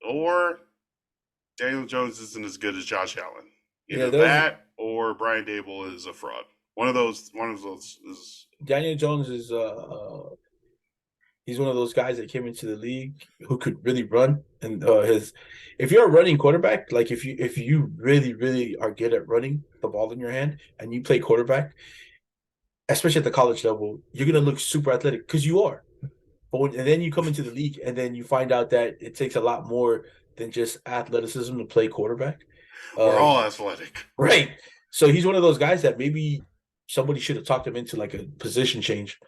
Or Daniel Jones isn't as good as Josh Allen. Either Yeah, that or Brian Dable is a fraud. One of those is Daniel Jones is he's one of those guys that came into the league who could really run. And if you're a running quarterback, like if you really, really are good at running the ball in your hand and you play quarterback, especially at the college level, you're gonna look super athletic because you are. And then you come into the league and then you find out that it takes a lot more than just athleticism to play quarterback. we're Uh, all athletic. right. So he's one of those guys that maybe somebody should have talked him into like a position change.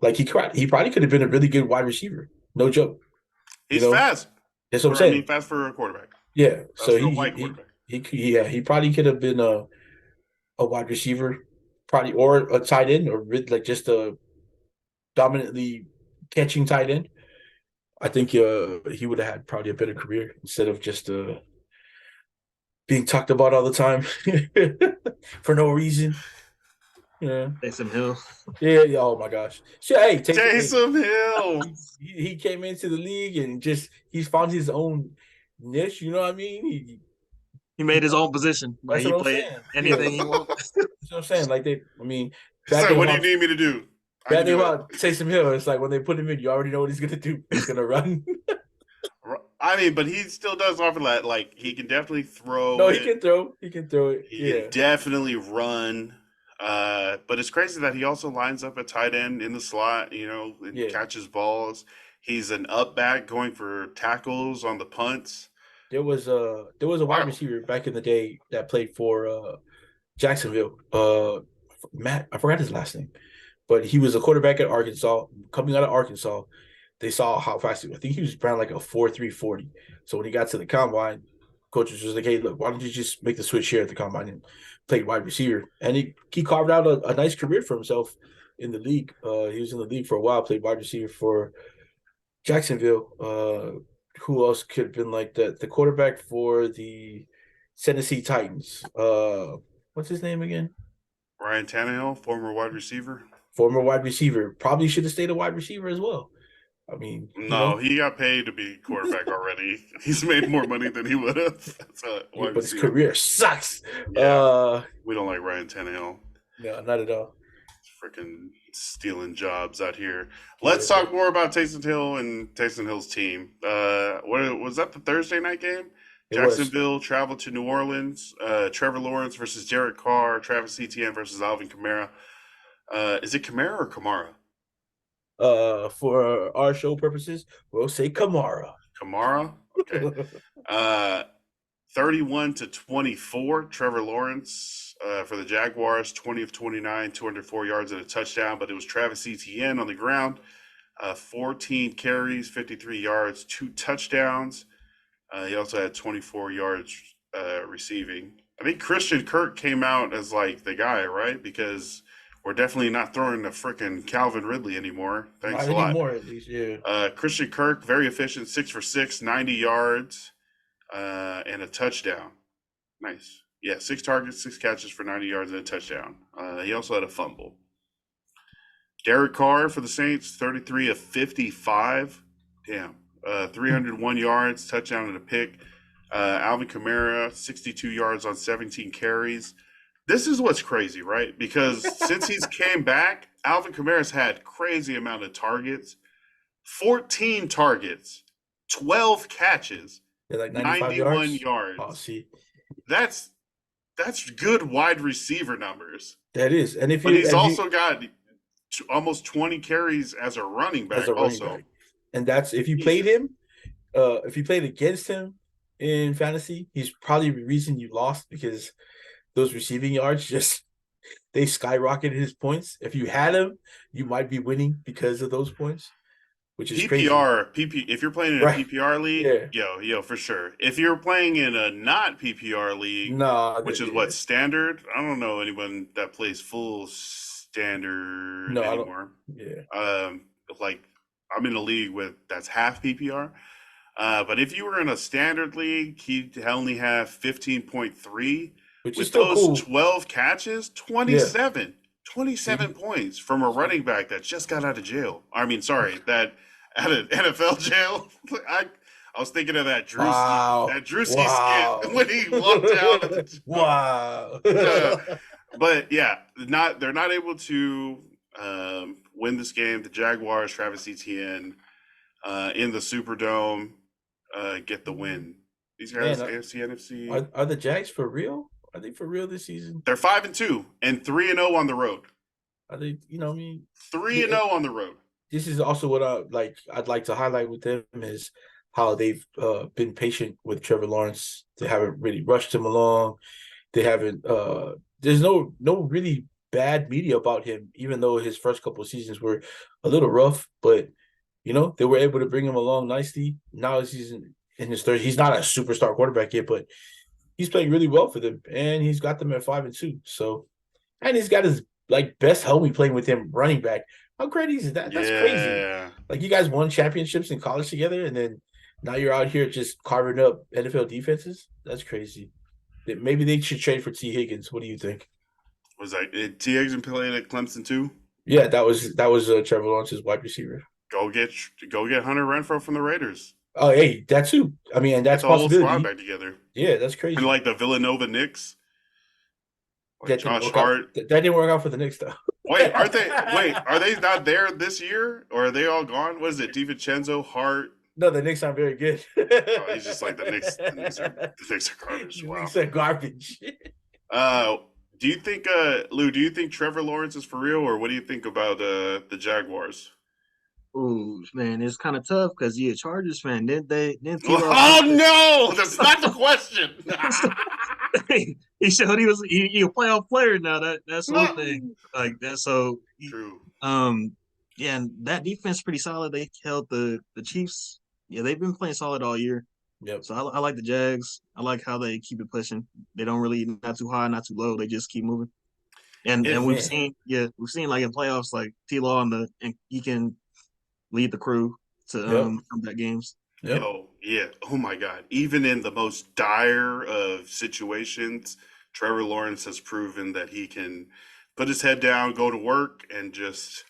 Like he probably could have been a really good wide receiver. No joke. He's fast. That's what I'm saying. Fast for a quarterback. Yeah. Fast So for a white quarterback. he probably could have been a wide receiver, probably, or a tight end, or like just a dominantly catching tight end. I think he would have had probably a better career instead of just being talked about all the time for no reason. Yeah. Taysom Hill. Yeah. Oh my gosh. So, hey, Taysom Hill. He came into the league and he's found his own niche. You know what I mean? He made his own position. Like That's he what I'm played saying. anything he wanted. That's what I'm saying. Like It's like, what do you need me to do? Bad thing about Taysom Hill, it's like when they put him in, you already know what he's gonna do. He's gonna run. I mean, but he still does offer that. Like he can definitely throw. No, he can throw. He can throw it. He can definitely run. But it's crazy that he also lines up at tight end in the slot, and catches balls. He's an up back going for tackles on the punts. There was a wide receiver back in the day that played for Jacksonville. Matt, I forgot his last name, but he was a quarterback at Arkansas. Coming out of Arkansas, they saw how fast I think he was around like a 4.3 40. So when he got to the combine, coach was just like, "Hey, look, why don't you just make the switch here at the combine and play wide receiver?" And he carved out a nice career for himself in the league. He was in the league for a while, played wide receiver for Jacksonville. Who else could have been like the quarterback for the Tennessee Titans? What's his name again? Ryan Tannehill, former wide receiver. Former wide receiver. Probably should have stayed a wide receiver as well. I mean, no, he got paid to be quarterback already. He's made more money than he would have. But his career sucks. Yeah, we don't like Ryan Tannehill. No, not at all. Freaking stealing jobs out here. Let's talk more about Taysom Hill and Taysom Hill's team. What was that? The Thursday night game? Jacksonville traveled to New Orleans. Trevor Lawrence versus Derek Carr. Travis Etienne versus Alvin Kamara. Is it Kamara or Kamara? For our show purposes, we'll say Kamara. Kamara? Okay. 31-24. Trevor Lawrence for the Jaguars, 20 of 29, 204 yards and a touchdown. But it was Travis Etienne on the ground, 14 carries, 53 yards, 2 touchdowns. He also had 24 yards receiving. I think Christian Kirk came out as like the guy, right? Because we're definitely not throwing the freaking Calvin Ridley anymore. Thanks a lot. Not anymore, at least, yeah. Christian Kirk, very efficient, 6 for 6, 90 yards, and a touchdown. Nice. Yeah, 6 targets, 6 catches for 90 yards and a touchdown. He also had a fumble. Derek Carr for the Saints, 33 of 55. Damn. 301 yards, touchdown and a pick. Alvin Kamara, 62 yards on 17 carries. This is what's crazy, right? Because since he's came back, Alvin Kamara's had crazy amount of targets. 14 targets, 12 catches, like 91 yards. Oh, see. That's good wide receiver numbers. That is. And but he's also got almost 20 carries as a running back also. And that's if you played him, if you played against him in fantasy, he's probably the reason you lost because those receiving yards just they skyrocketed his points. If you had him, you might be winning because of those points, which is crazy. If you're playing in a Right. PPR league, Yeah. yo, for sure. If you're playing in a not PPR league, Nah, which is what standard, I don't know anyone that plays full standard no, I don't. anymore. Yeah. Like I'm in a league with that's half PPR. But if you were in a standard league, he'd only have 15.3. Which is With still those cool. 12 catches, Yeah. 27 points from a See? running back that just got out of jail. I mean, sorry, that out of NFL jail. I was thinking of that Drewski skit when he walked out of the Wow. but yeah, they're not able to win this game. The Jaguars, Travis Etienne, in the Superdome, get the win. These guys, Man, AFC, NFC, are the Jags for real? Are they for real this season? they're 5-2 and 3-0 on the road. Are they? You know, what I mean, 3-0 on the road. this is also what I'd like to highlight with them is how they've been patient with Trevor Lawrence. They haven't really rushed him along. They haven't. There's no really bad media about him, even though his first couple of seasons were a little rough. But they were able to bring him along nicely. Now he's in his third. He's not a superstar quarterback yet, but he's playing really well for them, and he's got them at 5-2. So, and he's got his best homie playing with him, running back. How crazy is that? That's crazy. Like you guys won championships in college together, and then now you're out here just carving up NFL defenses. That's crazy. Maybe they should trade for T. Higgins. What do you think? Was that T. Higgins playing at Clemson too? Yeah, that was Trevor Lawrence's wide receiver. Go get Hunter Renfrow from the Raiders. Oh, hey, that too. I mean, and that's Get the whole possibility. squad back together. Yeah, that's crazy. And like the Villanova Knicks. That didn't work out for the Knicks though. Wait, are they not there this year? Or are they all gone? What is it? DiVincenzo, Hart? No, the Knicks aren't very good. Oh, he's just like the Knicks are garbage. Wow. The Knicks are garbage. Do you think Lou, do you think Trevor Lawrence is for real, or what do you think about the Jaguars? Ooh, man, it's kind of tough because you're a Chargers fan. Didn't Oh no, that's not the question. He showed he was a playoff player now. That's one thing. Like that. So True. Yeah, and that defense is pretty solid. They held the Chiefs. Yeah, they've been playing solid all year. Yep. So I like the Jags. I like how they keep it pushing. They don't really not too high, not too low. They just keep moving. And we've seen like in playoffs like T-Law and he can lead the crew to comeback games. Yep. Yeah. Oh my God. Even in the most dire of situations, Trevor Lawrence has proven that he can put his head down, go to work, and just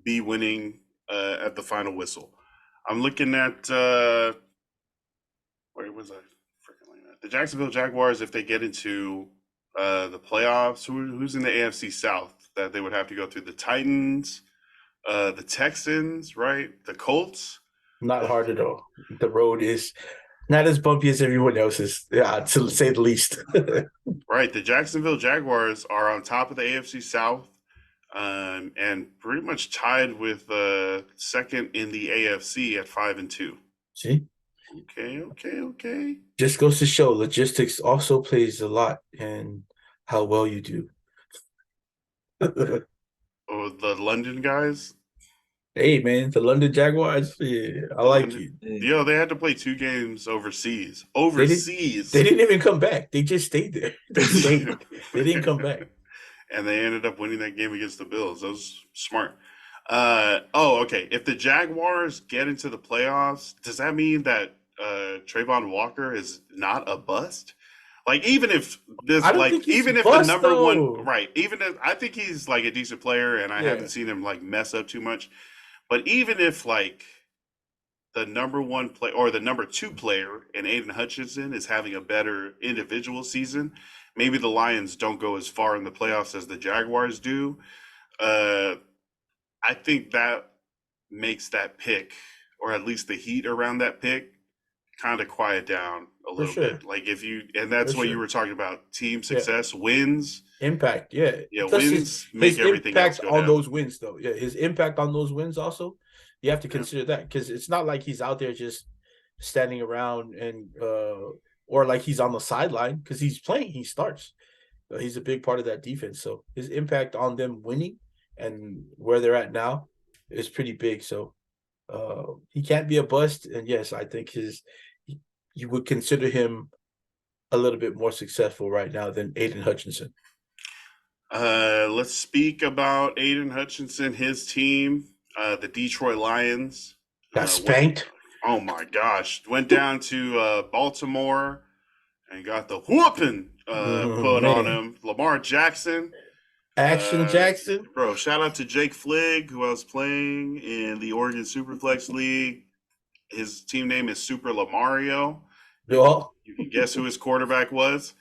be winning at the final whistle. I'm looking at where was I freaking looking at? The Jacksonville Jaguars. If they get into the playoffs, who's in the AFC South that they would have to go through? The Titans, the Texans, right? The Colts. Not hard at all. The road is not as bumpy as everyone else's, to say the least. Right. The Jacksonville Jaguars are on top of the AFC South, and pretty much tied with second in the AFC at 5-2. See? Okay. Just goes to show logistics also plays a lot in how well you do. Oh, the London guys. Hey man, the London Jaguars. Yeah, I like you. Yo, they had to play 2 games overseas. They didn't even come back. They just stayed there. They didn't come back. And they ended up winning that game against the Bills. That was smart. Okay. If the Jaguars get into the playoffs, does that mean that Trayvon Walker is not a bust? Like even if this, even if the number one, right? Even if I think he's like a decent player, and I haven't seen him like mess up too much. But even if like the number one play or the number 2 player in Aiden Hutchinson is having a better individual season, maybe the Lions don't go as far in the playoffs as the Jaguars do. I think that makes that pick, or at least the heat around that pick, kind of quiet down a little bit. Like and that's what you were talking about: team success, wins, impact. Yeah, wins make everything else go down. Those wins, though. Yeah, his impact on those wins also. You have to consider that, because it's not like he's out there just standing around and or like he's on the sideline, because he's playing. He starts. He's a big part of that defense. So his impact on them winning and where they're at now is pretty big. So he can't be a bust. And yes, I think you would consider him a little bit more successful right now than Aiden Hutchinson. Let's speak about Aiden Hutchinson, his team, the Detroit Lions. Got spanked. Oh my gosh. Went down to Baltimore and got the whooping put on him. Lamar Jackson. Action Jackson. Bro, shout out to Jake Fligg, who I was playing in the Oregon Superflex League. His team name is Super Lamario. Yeah. You can guess who his quarterback was.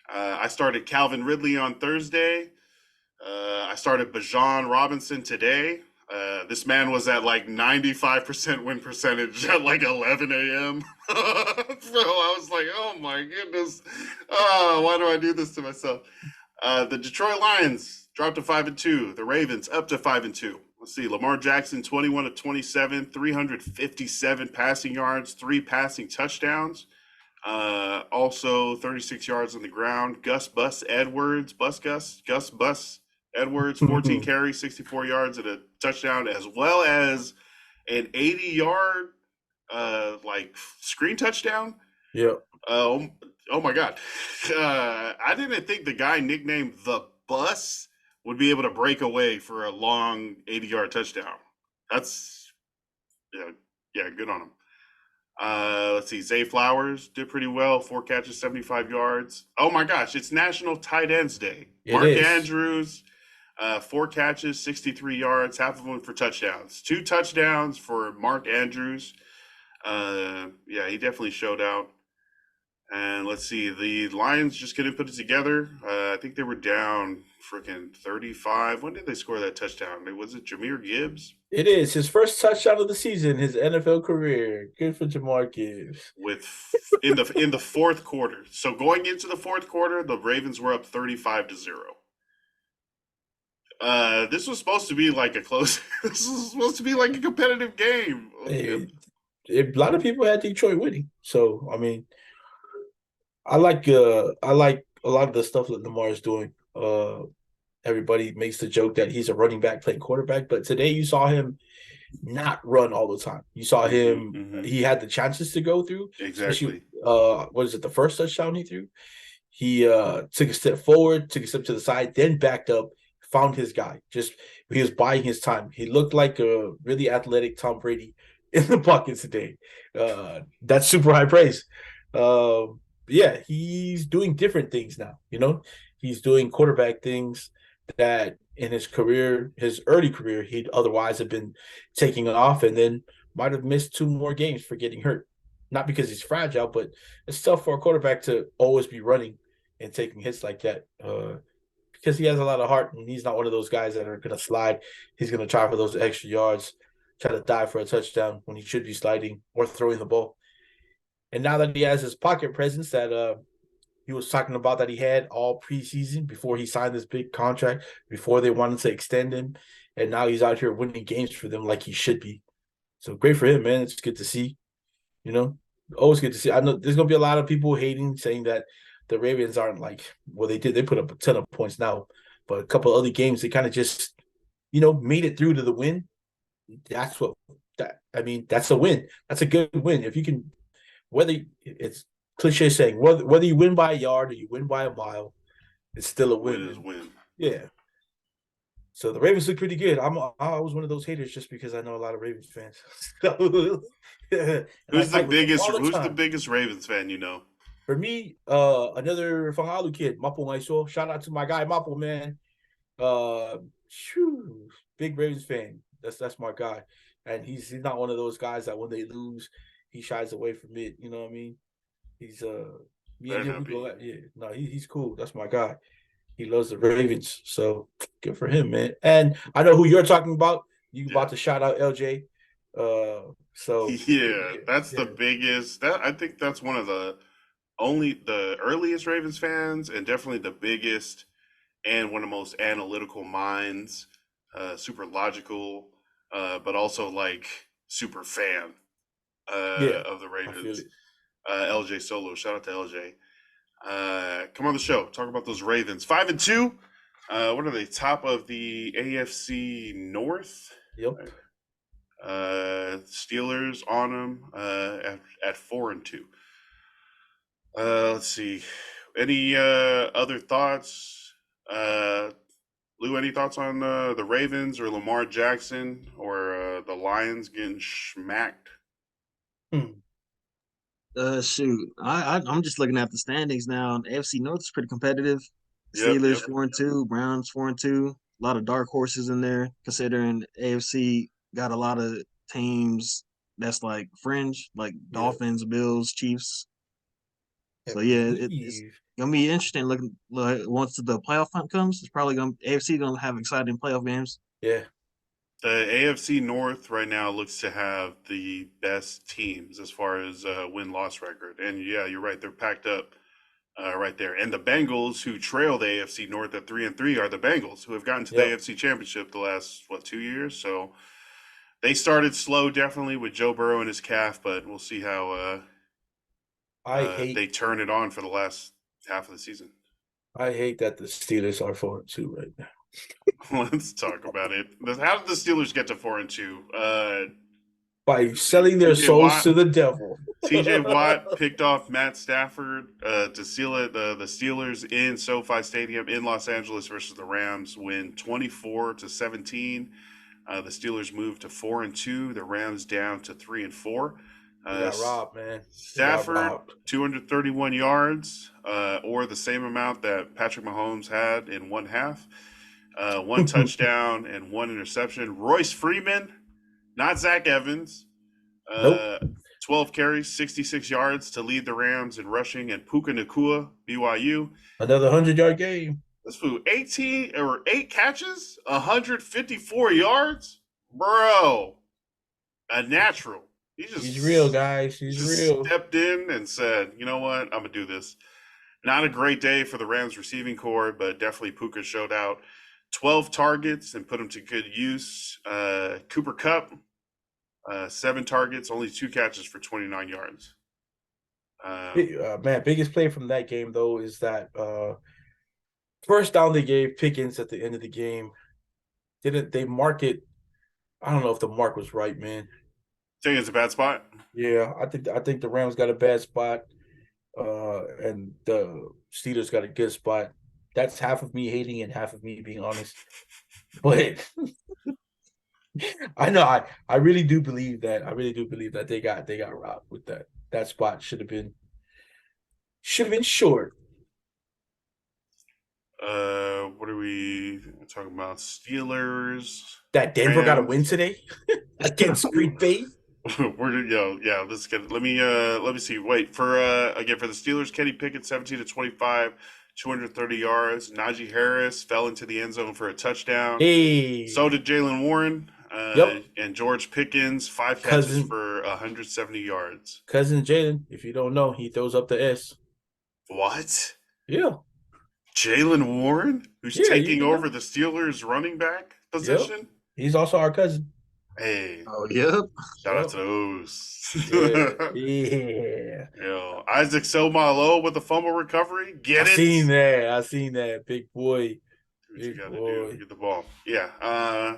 I started Calvin Ridley on Thursday. I started Bijan Robinson today. This man was at like 95% win percentage at like 11 a.m. So I was like, oh my goodness. Why do I do this to myself? The Detroit Lions dropped to 5-2. The Ravens up to 5-2. Let's see. Lamar Jackson, 21 of 27, 357 passing yards, 3 passing touchdowns. Also 36 yards on the ground. Gus Bus Edwards, 14 carries, 64 yards and a touchdown, as well as an 80-yard screen touchdown. Yeah. Oh my God. I didn't think the guy nicknamed the Bus would be able to break away for a long 80-yard touchdown. That's good on him. Let's see. Zay Flowers did pretty well. 4 catches, 75 yards. Oh my gosh, it's National Tight Ends Day. Mark Andrews, 4 catches, 63 yards, half of them for touchdowns. 2 touchdowns for Mark Andrews. He definitely showed out. And let's see, the Lions just couldn't put it together. I think they were down freaking 35. When did they score that touchdown? Was it Jahmyr Gibbs? It is his first touchdown of the season, his NFL career. Good for Jahmyr Gibbs. In the fourth quarter. So going into the fourth quarter, the Ravens were up 35-0. This was supposed to be like a close. This was supposed to be like a competitive game. A lot of people had Detroit winning, so I mean, I like a lot of the stuff that Lamar is doing. Everybody makes the joke that he's a running back playing quarterback, but today you saw him not run all the time. You saw him; he had the chances to go through. Exactly. What is it? The first touchdown he threw, he took a step forward, took a step to the side, then backed up, found his guy. He was buying his time. He looked like a really athletic Tom Brady in the pocket today. That's super high praise. He's doing different things now. He's doing quarterback things that in his early career, he'd otherwise have been taking off and then might have missed 2 more games for getting hurt. Not because he's fragile, but it's tough for a quarterback to always be running and taking hits like that because he has a lot of heart and he's not one of those guys that are going to slide. He's going to try for those extra yards, try to dive for a touchdown when he should be sliding or throwing the ball. And now that he has his pocket presence that he was talking about that he had all preseason before he signed this big contract, before they wanted to extend him, and now he's out here winning games for them like he should be. So great for him, man. It's good to see. Always good to see. I know there's going to be a lot of people hating, saying that the Ravens aren't they put up a ton of points now, but a couple of other games, they kind of just, made it through to the win. That's a win. That's a good win. If you can, whether it's cliche saying, whether you win by a yard or you win by a mile, it's still a win. Win is win. Yeah. So the Ravens look pretty good. I was one of those haters just because I know a lot of Ravens fans. Who's the biggest Ravens fan you know? For me, another Fangalu kid, Mapo Maiso. Shout out to my guy Mapo, man. Big Ravens fan. That's my guy. And he's not one of those guys that when they lose, he shies away from it. You know what I mean? He's he's cool. That's my guy. He loves the Ravens. So good for him, man. And I know who you're talking about. About to shout out LJ. That's the biggest. I think that's one of the earliest Ravens fans, and definitely the biggest and one of the most analytical minds, super logical, but also super fan of the Ravens. LJ Solo, shout out to LJ. Come on the show. Talk about those Ravens. 5-2. What are they? Top of the AFC North. Yep. Steelers on them at 4-2. Let's see. Any other thoughts? Lou, any thoughts on the Ravens or Lamar Jackson or the Lions getting smacked? Shoot, I'm just looking at the standings now. The AFC North is pretty competitive. Yep. Steelers 4-2, Browns 4-2. A lot of dark horses in there. Considering AFC got a lot of teams that's like fringe, like Dolphins, Bills, Chiefs. So yeah, it's gonna be interesting. Looking like once the playoff hunt comes, it's probably gonna AFC gonna have exciting playoff games. Yeah. The AFC North right now looks to have the best teams as far as win-loss record. And yeah, you're right. They're packed up right there. And the Bengals, who trail the AFC North at 3-3, are the Bengals, who have gotten to the AFC Championship the last, 2 years? So they started slow, definitely, with Joe Burrow and his calf, but we'll see how they turn it on for the last half of the season. I hate that the Steelers are 4-2 right now. Let's talk about it. How did the Steelers get to 4-2? By selling their souls to the devil. TJ Watt picked off Matt Stafford to seal it. The Steelers in SoFi Stadium in Los Angeles versus the Rams win 24-17. The Steelers moved to 4-2. The Rams down to 3-4. Got robbed, man. Stafford, 231 yards, or the same amount that Patrick Mahomes had in one half. One touchdown and one interception. Royce Freeman, not Zach Evans. 12 carries, 66 yards to lead the Rams in rushing, and Puka Nacua, BYU. Another 100-yard game. This fool, 8 catches, 154 yards? Bro, a natural. He's real, guys. He's real. Stepped in and said, you know what? I'm going to do this. Not a great day for the Rams receiving core, but definitely Puka showed out. 12 targets and put them to good use. Cooper Kupp, 7 targets, only 2 catches for 29 yards. Man, biggest play from that game, though, is that first down they gave Pickens at the end of the game. Didn't they mark it? I don't know if the mark was right, man. Think it's a bad spot? Yeah, I think the Rams got a bad spot, and the Steelers got a good spot. That's half of me hating and half of me being honest. But I know I really do believe that. I really do believe that they got robbed with that. That spot should have been short. What are we talking about? Steelers. That Denver got a win today against Green Bay. Let's get. Let me see. Wait for again for the Steelers. Kenny Pickett, 17-25, 230 yards. Najee Harris fell into the end zone for a touchdown. Hey. So did Jalen Warren. And George Pickens, 5 catches for 170 yards. Cousin Jalen, if you don't know, he throws up the S. What? Yeah. Jalen Warren, who's taking over the Steelers running back position? Yep. He's also our cousin. Hey. Oh, yep. Shout out to those. Yeah. Yo, Isaac Seumalo with the fumble recovery. I seen that. Big boy. What you got to do? Get the ball. Yeah.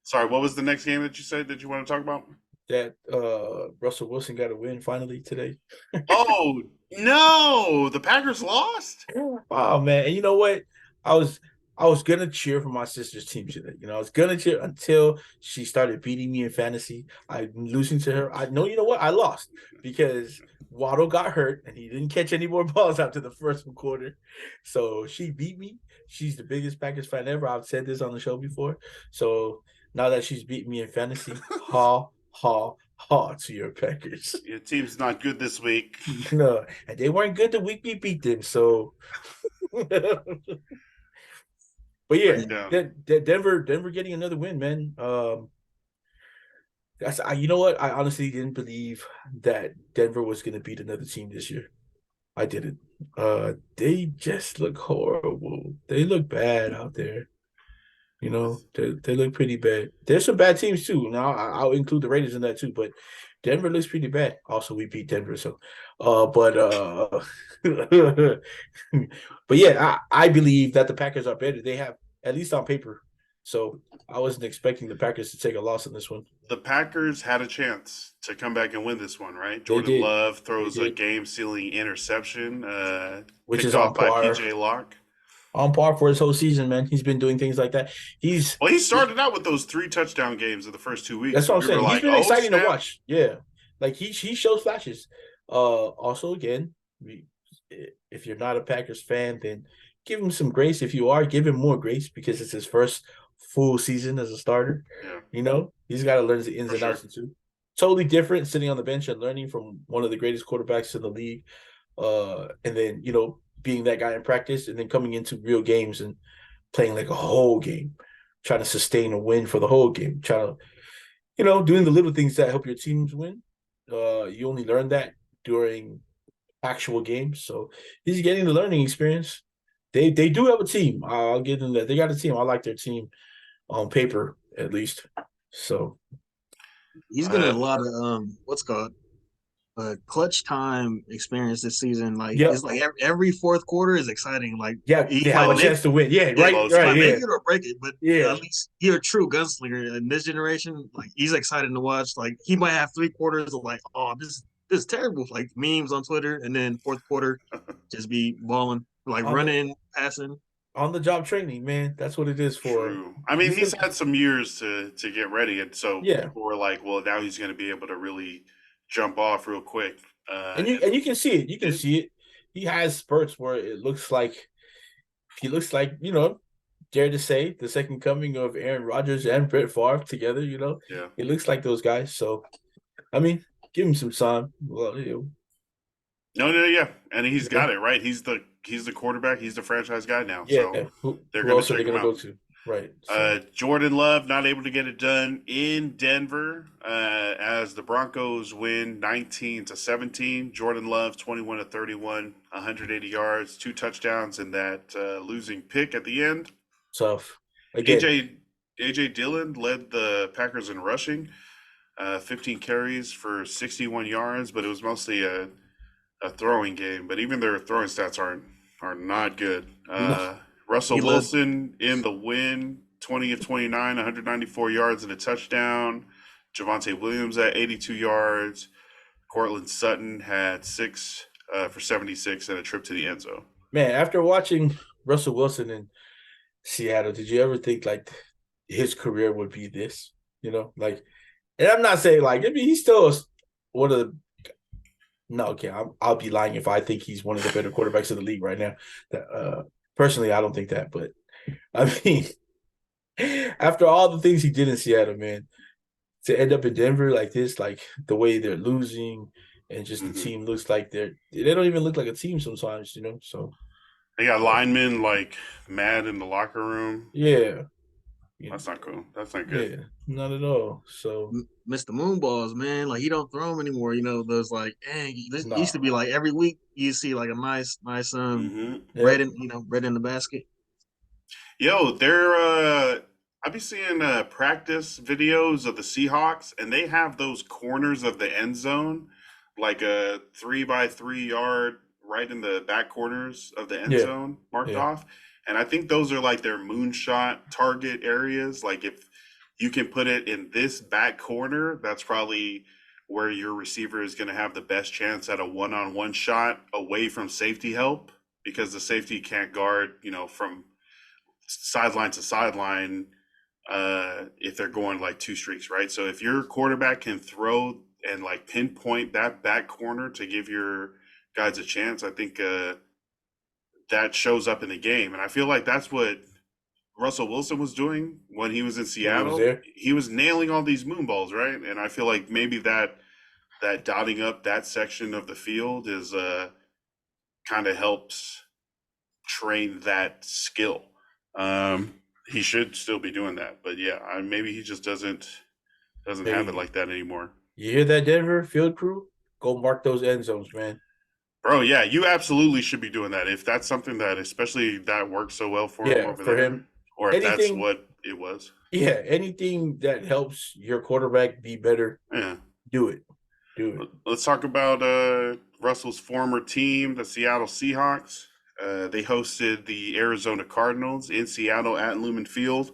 Sorry, what was the next game that you said that you want to talk about? That Russell Wilson got a win finally today. Oh, no. The Packers lost? Oh, man. And you know what? I was gonna cheer for my sister's team today. You know, I was gonna cheer until she started beating me in fantasy. I'm losing to her. I know. You know what? I lost because Waddle got hurt and he didn't catch any more balls after the first quarter. So she beat me. She's the biggest Packers fan ever. I've said this on the show before. So now that she's beaten me in fantasy, ha to your Packers. Your team's not good this week. No, and they weren't good the week we beat them. So. But yeah, Denver getting another win, man. You know what? I honestly didn't believe that Denver was going to beat another team this year. I didn't. They just look horrible. They look bad out there. You know, they look pretty bad. There's some bad teams too. Now I'll include the Raiders in that too, but Denver looks pretty bad. Also, we beat Denver, so but yeah, I believe that the Packers are better. They have at least on paper. So I wasn't expecting the Packers to take a loss in this one. The Packers had a chance to come back and win this one, right? They Jordan did. Love They throws a did, game-sealing interception, which picked is on off by par. PJ Locke. On par for his whole season, man. He's been doing things like that. Well, he started out with those 3 touchdown games in the first 2 weeks, That's what and I'm we were saying. He's like, been "Oh exciting to snap!" watch. Yeah, like he shows flashes. Also, again, if you're not a Packers fan, then give him some grace. If you are, give him more grace because it's his first full season as a starter. Yeah, You know, he's got to learn the ins for and sure. outs too. Totally different sitting on the bench and learning from one of the greatest quarterbacks in the league. And then being that guy in practice, and then coming into real games and playing like a whole game, trying to sustain a win for the whole game, trying to doing the little things that help your teams win. You only learn that during actual games. So he's getting the learning experience. They do have a team. I'll give them that. They got a team. I like their team on paper at least. So He's getting a lot of what's called clutch time experience this season. Like yeah, it's like every fourth quarter is exciting. Like yeah, he they have might a make chance to win. Yeah, Yeah, right, close he right, might time. make yeah, it or break it, but yeah. at least you're a true gunslinger in this generation. Like he's exciting to watch. Like he might have 3 quarters of like, oh, this is terrible, like memes on Twitter, and then fourth quarter just be balling, like On the running, passing. on the job training, man. That's what it is for. True. I mean, He's he's gonna, had some years to get ready, and so yeah. people were like, "Well, now he's going to be able to really jump off real quick." And you can see it. You can Did see it. He has spurts where it looks like dare to say, the second coming of Aaron Rodgers and Brett Favre together. yeah. It looks like those guys. So I mean, give him some time. Well, No, no, yeah, and he's you know, got it right. He's the quarterback. He's the franchise guy now. yeah. So they're Who going to else are they check him gonna out. go to? Right. So Jordan Love not able to get it done in Denver as the Broncos win 19-17. Jordan Love 21-31, 180 yards, 2 touchdowns, and that losing pick at the end. tough. Again, AJ AJ Dillon led the Packers in rushing, 15 carries for 61 yards, but it was mostly a throwing game. But even their throwing stats are not good. no, Russell He led. Wilson in the win, 20 of 29, 194 yards and a touchdown. Javonte Williams at 82 yards. Cortland Sutton had 6 for 76 and a trip to the end zone. man. After watching Russell Wilson in Seattle, did you ever think like his career would be this? Like, and I'm not saying like, I mean, he's still one of the. No, okay, I'll be lying if I think he's one of the better quarterbacks in the league right now. Personally, I don't think that, but I mean, after all the things he did in Seattle, man, to end up in Denver like this, like the way they're losing, and just the Hmm. team looks like they don't even look like a team sometimes, So They got uh, linemen like mad in the locker room. yeah, you know, That's not cool. That's not good. yeah, not at all. So Mr. Moonballs, man, like he don't throw them anymore. Those like, dang, this used nah, to be like every week you see like a nice yep, bread in the basket. Yo, they're I be seeing practice videos of the Seahawks, and they have those corners of the end zone, like a 3 by 3 yard right in the back corners of the end yeah, zone marked yeah, off. And I think those are like their moonshot target areas. Like if you can put it in this back corner, that's probably where your receiver is going to have the best chance at a one-on-one shot away from safety help because the safety can't guard, from sideline to sideline if they're going like two streaks, right? So if your quarterback can throw and like pinpoint that back corner to give your guys a chance, I think that shows up in the game. And I feel like that's what Russell Wilson was doing when he was in when he was Seattle. there. He was nailing all these moon balls, right? And I feel like maybe that dotting up that section of the field is kind of helps train that skill. He should still be doing that, but yeah, maybe he just doesn't have it Hey, like that anymore. you hear that, Denver field crew? Go mark those end zones, man. Bro, yeah, you absolutely should be doing that if that's something that, especially that works so well for him Yeah, over for there, him, or if that's anything what it was. Yeah, anything that helps your quarterback be better, Yeah. do it. Do it. Let's talk about Russell's former team, the Seattle Seahawks. They hosted the Arizona Cardinals in Seattle at Lumen Field.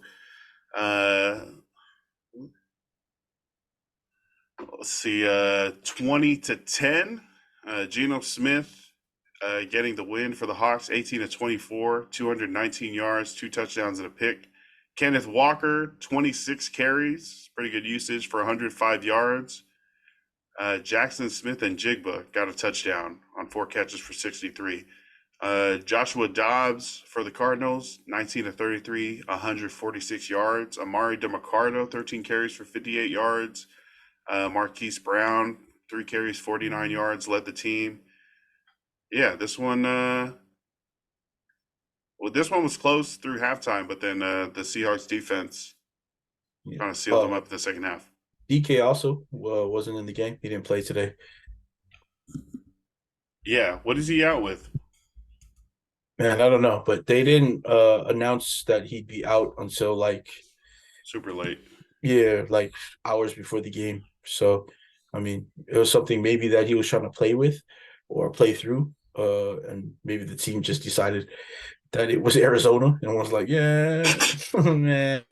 Let's see, 20-10. Geno Smith getting the win for the Hawks, 18-24, 219 yards, 2 touchdowns and a pick. Kenneth Walker, 26 carries, pretty good usage for 105 yards. Jackson Smith and Jigba got a touchdown on 4 catches for 63. Joshua Dobbs for the Cardinals, 19-33, 146 yards. Amari DeMarcado, 13 carries for 58 yards. Marquise Brown, 3 carries, 49 yards, led the team. Yeah, this one was close through halftime, but then the Seahawks defense kind of sealed them up in the second half. DK also wasn't in the game. He didn't play today. Yeah, what is he out with? Man, I don't know, but they didn't announce that he'd be out until like super late. Yeah, like hours before the game. So, I mean, it was something maybe that he was trying to play with or play through. And maybe the team just decided that it was Arizona and was like, yeah, man,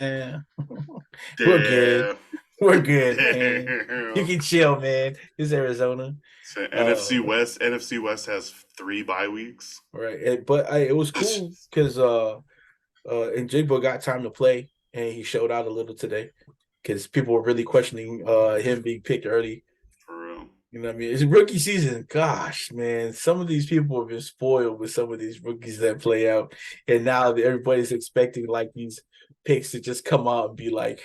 we're good. We're good, man. You can chill, man. It's Arizona. So NFC West has 3 bye weeks. Right. It was cool because and Jigba got time to play and he showed out a little today because people were really questioning him being picked early. For real. You know what I mean? It's rookie season. Gosh, man, some of these people have been spoiled with some of these rookies that play out. And now everybody's expecting like these picks to just come out and be like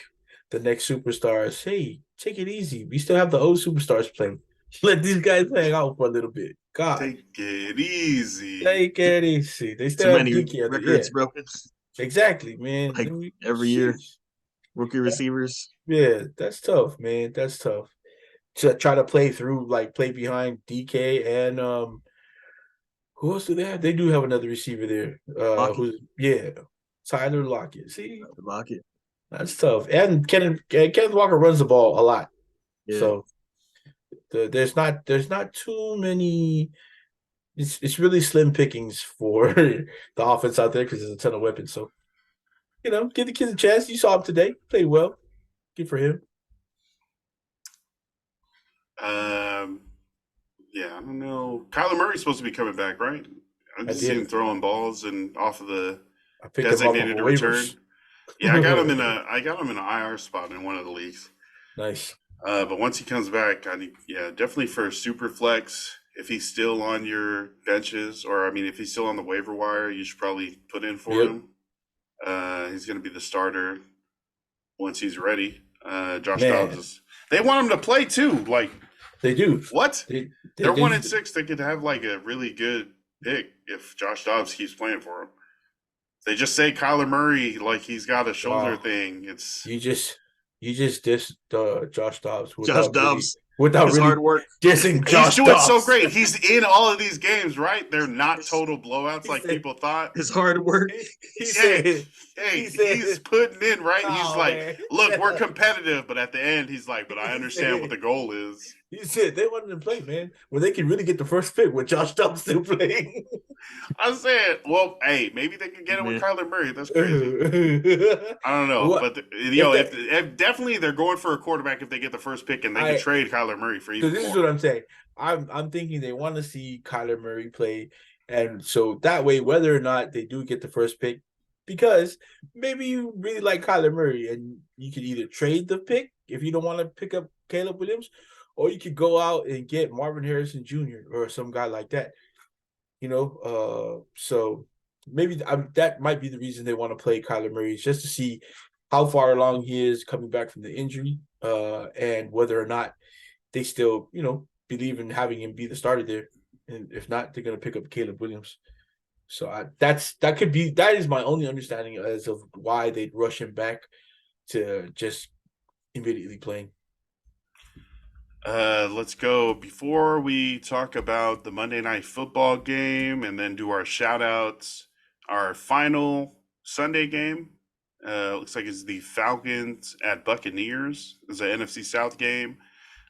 the next superstars. Hey, take it easy. We still have the old superstars playing. Let these guys hang out for a little bit. God. Take it easy. Take it easy. They still have DK records broken. Exactly, man. Like every year. Rookie receivers. Yeah, that's tough, man. That's tough. To try to play behind DK and who else do they have? They do have another receiver there. Tyler Lockett. See? Lockett. That's tough. And Kenneth Walker runs the ball a lot. Yeah. So there's not too many. It's really slim pickings for the offense out there because there's a ton of weapons. So, give the kids a chance. You saw him today. Played well. Good for him. Yeah, I don't know. Kyler Murray's supposed to be coming back, right? I just see him throwing balls and off of the designated return. Yeah, I got him in an IR spot in one of the leagues. Nice. But once he comes back, definitely for a super flex. If he's still on your benches, if he's still on the waiver wire, you should probably put in for him. He's going to be the starter once he's ready. Josh Dobbs they want him to play too. Like they do. What? They're 1-6. They could have like a really good pick if Josh Dobbs keeps playing for them. They just say Kyler Murray like he's got a shoulder thing. It's you just dissed Josh Dobbs. Without his hard work. Dissing Josh He's doing Dobbs. so great. He's in all of these games, right? They're not total blowouts like people thought. His hard work. He's putting in, right? He's like, look, we're competitive, but at the end, he's like, but I understand what the goal is. He said they wanted to play, man, where they can really get the first pick with Josh Dobbs still playing. I said, well, hey, maybe they can get it with Kyler Murray. That's crazy. I don't know, but if definitely they're going for a quarterback if they get the first pick, and they can trade Kyler Murray for even more. So this is what I'm saying. I'm thinking they want to see Kyler Murray play, and so that way, whether or not they do get the first pick, because maybe you really like Kyler Murray, and you can either trade the pick if you don't want to pick up Caleb Williams, or you could go out and get Marvin Harrison Jr. or some guy like that. So maybe that might be the reason they want to play Kyler Murray, just to see how far along he is coming back from the injury, and whether or not they still, believe in having him be the starter there. And if not, they're going to pick up Caleb Williams. So that is my only understanding as of why they'd rush him back to just immediately playing. Let's go. Before we talk about the Monday Night Football game and then do our shout outs, our final Sunday game Looks like it's the Falcons at Buccaneers. It's an NFC South game.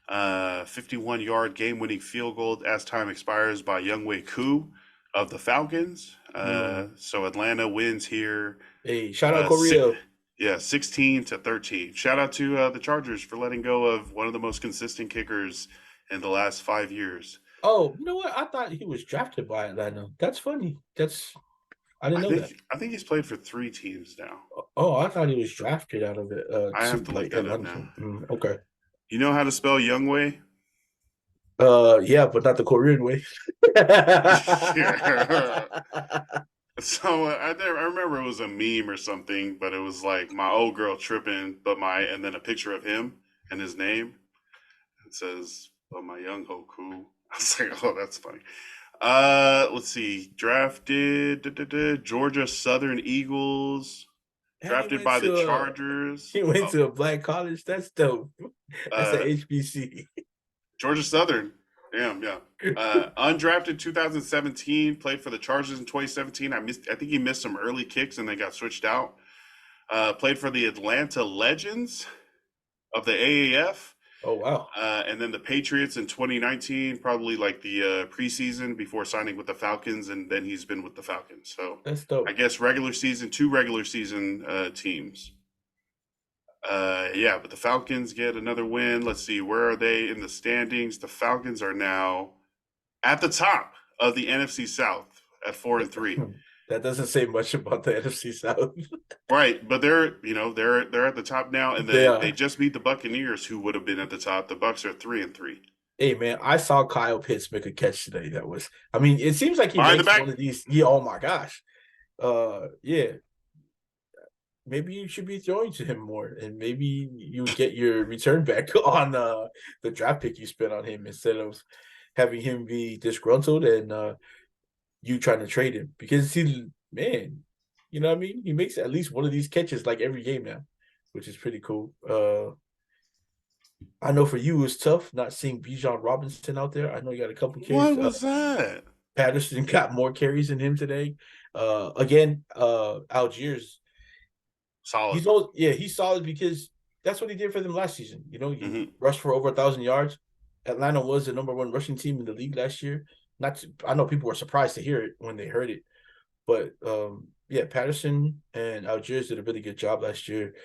51-yard game-winning field goal as time expires by Younghoe Koo of the Falcons. So Atlanta wins here. Hey, shout out Korea. 16-13. Shout out to the Chargers for letting go of one of the most consistent kickers in the last 5 years. Oh, you know what? I thought he was drafted by Atlanta. That's funny. I didn't know that. I think he's played for 3 teams now. Oh, I thought he was drafted out of it. I have to look that up now. Okay. You know how to spell Younghoe? Yeah, but not the Korean way. So I remember it was a meme or something, but it was like my old girl tripping, and then a picture of him and his name. It says, "But my Younghoe Koo." I was like, "Oh, that's funny." Let's see. Drafted Georgia Southern Eagles. Drafted by the Chargers. He went to a black college. That's dope. That's an HBC. Georgia Southern. Damn, yeah. Undrafted 2017, played for the Chargers in 2017. I think he missed some early kicks and they got switched out. Played for the Atlanta Legends of the AAF. Oh, wow. And then the Patriots in 2019, probably like the preseason before signing with the Falcons, and then he's been with the Falcons. So that's dope. I guess two regular season teams. But the Falcons get another win. Let's see, where are they in the standings? The Falcons are now at the top of the NFC South at 4-3. That doesn't say much about the NFC South. Right, but they're at the top now, and they just beat the Buccaneers, who would have been at the top. The Bucs are 3-3. Hey man, I saw Kyle Pitts make a catch today. It seems like he makes one of these. Yeah, oh my gosh. Yeah. Maybe you should be throwing to him more, and maybe you get your return back on the draft pick you spent on him instead of having him be disgruntled and you trying to trade him, because you know what I mean? He makes at least one of these catches like every game now, which is pretty cool. I know for you it's tough not seeing Bijan Robinson out there. I know you got a couple carries. What was that? Patterson got more carries than him today. Algiers. Solid. He's solid because that's what he did for them last season. You know, he rushed for over 1,000 yards. Atlanta was the number 1 rushing team in the league last year. I know people were surprised to hear it when they heard it, but Patterson and Algiers did a really good job last year.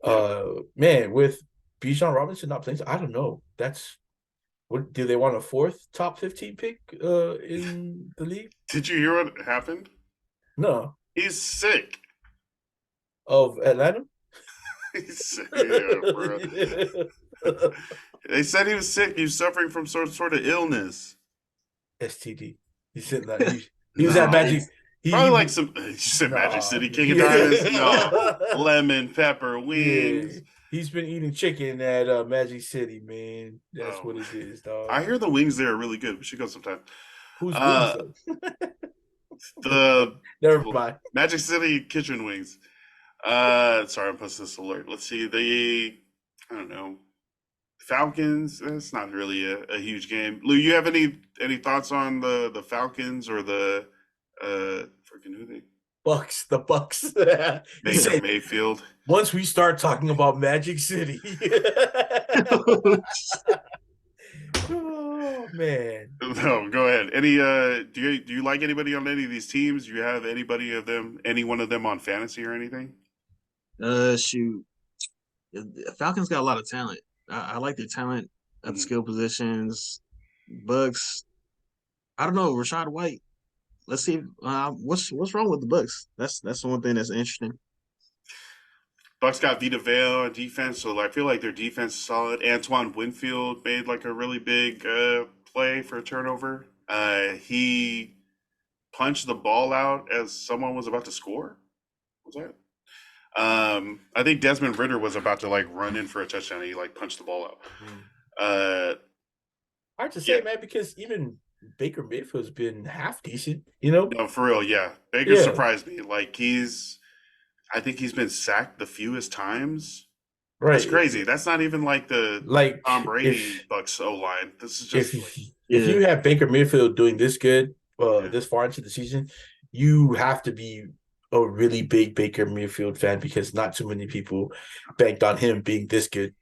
With Bijan Robinson not playing, I don't know. Do they want a 4th top 15 pick in the league? Did you hear what happened? No. He's sick. Of Atlanta? He's sick, yeah, bro. They said he was sick. He was suffering from some sort of illness. STD. He's sitting there. He was at Magic. Probably like some. You said Magic City King of Diamonds. No, lemon pepper wings. Yeah. He's been eating chicken at Magic City, man. That's what it is, dog. I hear the wings there are really good. We should go sometime. Who's wings? Never mind. Magic City Kitchen Wings. Sorry, I'm posting this alert. Let's see. I don't know. Falcons. It's not really a huge game. Lou, you have any thoughts on the Falcons or the freaking who they? Bucks. The Bucks. Baker Mayfield. Once we start talking about Magic City. Oh man. No, go ahead. Do you like anybody on any of these teams? Do you have any one of them on fantasy or anything? Shoot. The Falcons got a lot of talent. I like their talent at the skill positions. Bucks. I don't know, Rachaad White. Let's see what's wrong with the Bucks. That's the one thing that's interesting. Bucks got Vita Vea on defense, so I feel like their defense is solid. Antoine Winfield made like a really big play for a turnover. He punched the ball out as someone was about to score. What was that? I think Desmond Ridder was about to like run in for a touchdown. And he like punched the ball out. Hard to say, man, because even Baker Mayfield's been half decent, you know? No, for real, yeah. Baker surprised me. Like I think he's been sacked the fewest times. Right. That's crazy. That's not even like the Tom Brady Bucks O-line. This is just if you have Baker Mayfield doing this good this far into the season, you have to be a really big Baker Mayfield fan because not too many people banked on him being this good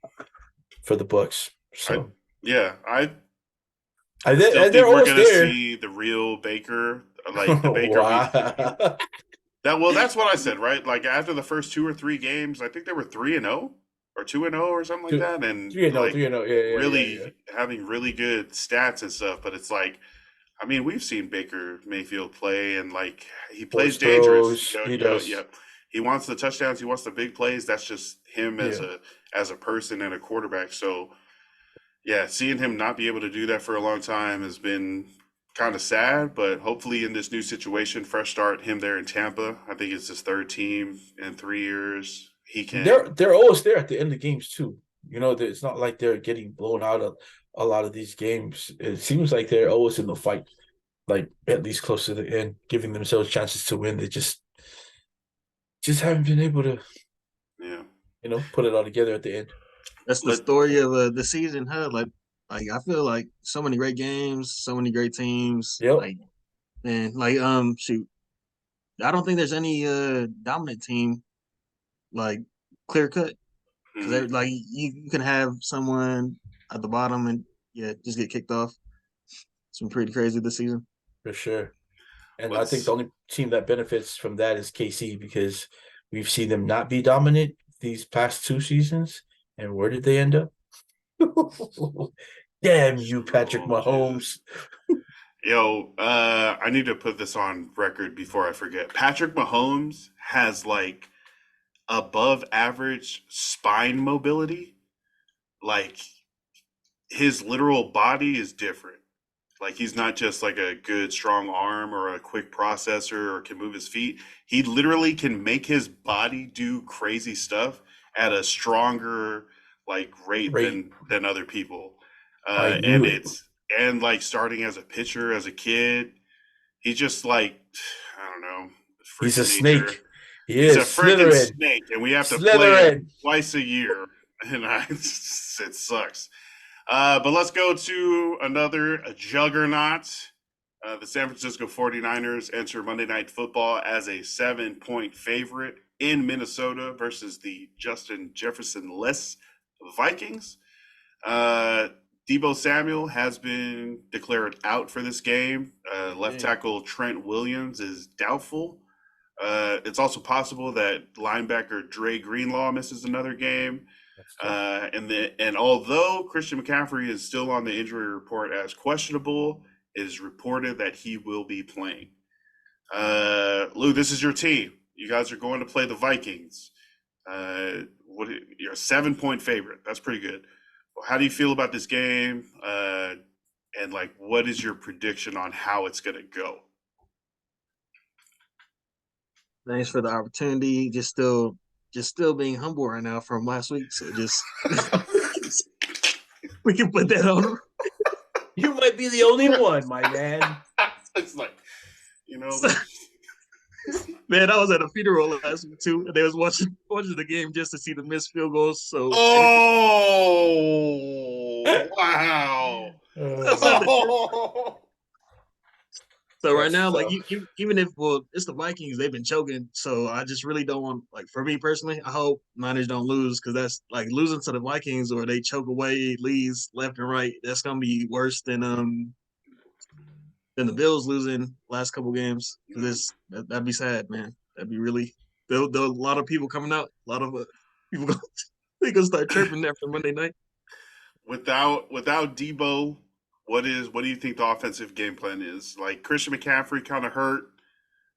for the Bucks. I So yeah, I still and they're think we're almost gonna there. see the real Baker, like the Baker we Wow. that's what I said, right? Like after the first 2 or 3 games, I think they were 3-0 or 2-0 or something like Two, that, and 3-0, like 3-0. Yeah. really having really good stats and stuff. But it's like, I mean, we've seen Baker Mayfield play, and like he plays Force dangerous. throws. He does. Yeah. He wants the touchdowns. He wants the big plays. That's just him Yeah. as a person and a quarterback. So yeah, seeing him not be able to do that for a long time has been kind of sad, but hopefully in this new situation, fresh start, him there in Tampa. I think it's his third team in 3 years. He can, They're always there at the end of games too. It's not like they're getting blown out of a lot of these games. It seems like they're always in the fight, like at least close to the end, giving themselves chances to win. They just haven't been able to, yeah. put it all together at the end. That's the Let story of the season, huh? Like I feel like so many great games, so many great teams. Yep. Like man, like shoot, I don't think there's any dominant team like clear cut mhm. because like you can have someone at the bottom and yeah just get kicked off. It's been pretty crazy this season. For sure. And I think the What's only team that benefits from that is KC because we've seen them not be dominant these past 2 seasons. And where did they end up? Damn you, Patrick oh Jesus. Mahomes. Yo, I need to put this on record before I forget. Patrick Mahomes has like above average spine mobility. Like his literal body is different. Like he's not just like a good strong arm or a quick processor or can move his feet. He literally can make his body do crazy stuff at a stronger like rate Great. than other people. I knew And it. it's and like starting as a pitcher as a kid, he's just like I don't know, He's a freak of nature. snake. He He's a is freaking slithering. snake, and we have to play him Slithering. twice a year, and it sucks. But let's go to another juggernaut. The San Francisco 49ers enter Monday Night Football as a 7-point favorite in Minnesota versus the Justin Jefferson-less Vikings. Uh, Debo Samuel has been declared out for this game. Left tackle Trent Williams is doubtful. It's also possible that linebacker Dre Greenlaw misses another game. That's tough. And although Christian McCaffrey is still on the injury report as questionable, it is reported that he will be playing. Lou, this is your team. You guys are going to play the Vikings. You're a 7-point favorite. That's pretty good. Well, how do you feel about this game? And like, what is your prediction on how it's going to go? Thanks for the opportunity. Just still being humble right now from last week. So just we can put that on. You might be the only one, my man. It's like, you know, Man, I was at a funeral last week too, and they was watching the game just to see the missed field goals. So oh wow. that's not the truth. Oh. So right That's now, like tough. even if it's the Vikings, they've been choking. So I just really don't want like for me personally, I hope Niners don't lose because that's like losing to the Vikings or they choke away leads left and right. That's gonna be worse than the Bills losing last couple games. That'd be sad, man. That'd be really. There a lot of people coming out. A lot of people they gonna start chirping after Monday night. Without Debo, what do you think the offensive game plan is? Like Christian McCaffrey kind of hurt.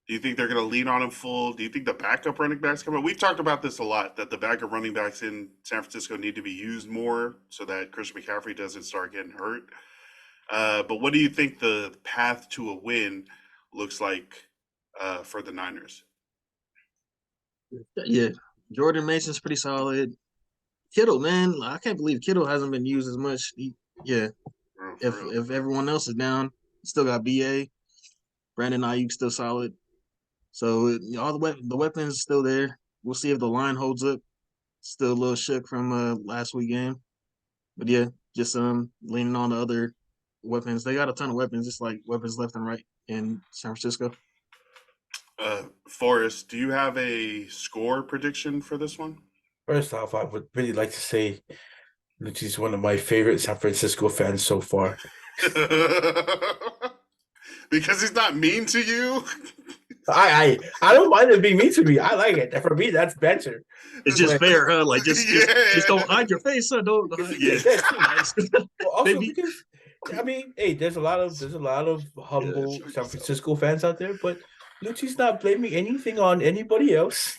Do you think they're going to lean on him full? Do you think the backup running backs come out? We've talked about this a lot, that the backup running backs in San Francisco need to be used more so that Christian McCaffrey doesn't start getting hurt. But what do you think the path to a win looks like for the Niners? Yeah, Jordan Mason's pretty solid. Kittle, man, I can't believe Kittle hasn't been used as much. Yeah, For if real. if everyone else is down, still got BA. Brandon Ayuk still solid. So all the weapons still there. We'll see if the line holds up. Still a little shook from last week game, but yeah, just leaning on the other weapons. They got a ton of weapons, just like weapons left and right in San Francisco. Forrest, do you have a score prediction for this one? First off, I would really like to say Luchi's one of my favorite San Francisco fans so far. Because he's not mean to you. I don't mind it being mean to me. I like it. For me, that's better. It's just fair, huh? Like just don't hide your face, huh? Don't Yeah. Well, also Maybe. because I mean, hey, there's a lot of humble show San yourself. Francisco fans out there, but Lucci's not blaming anything on anybody else.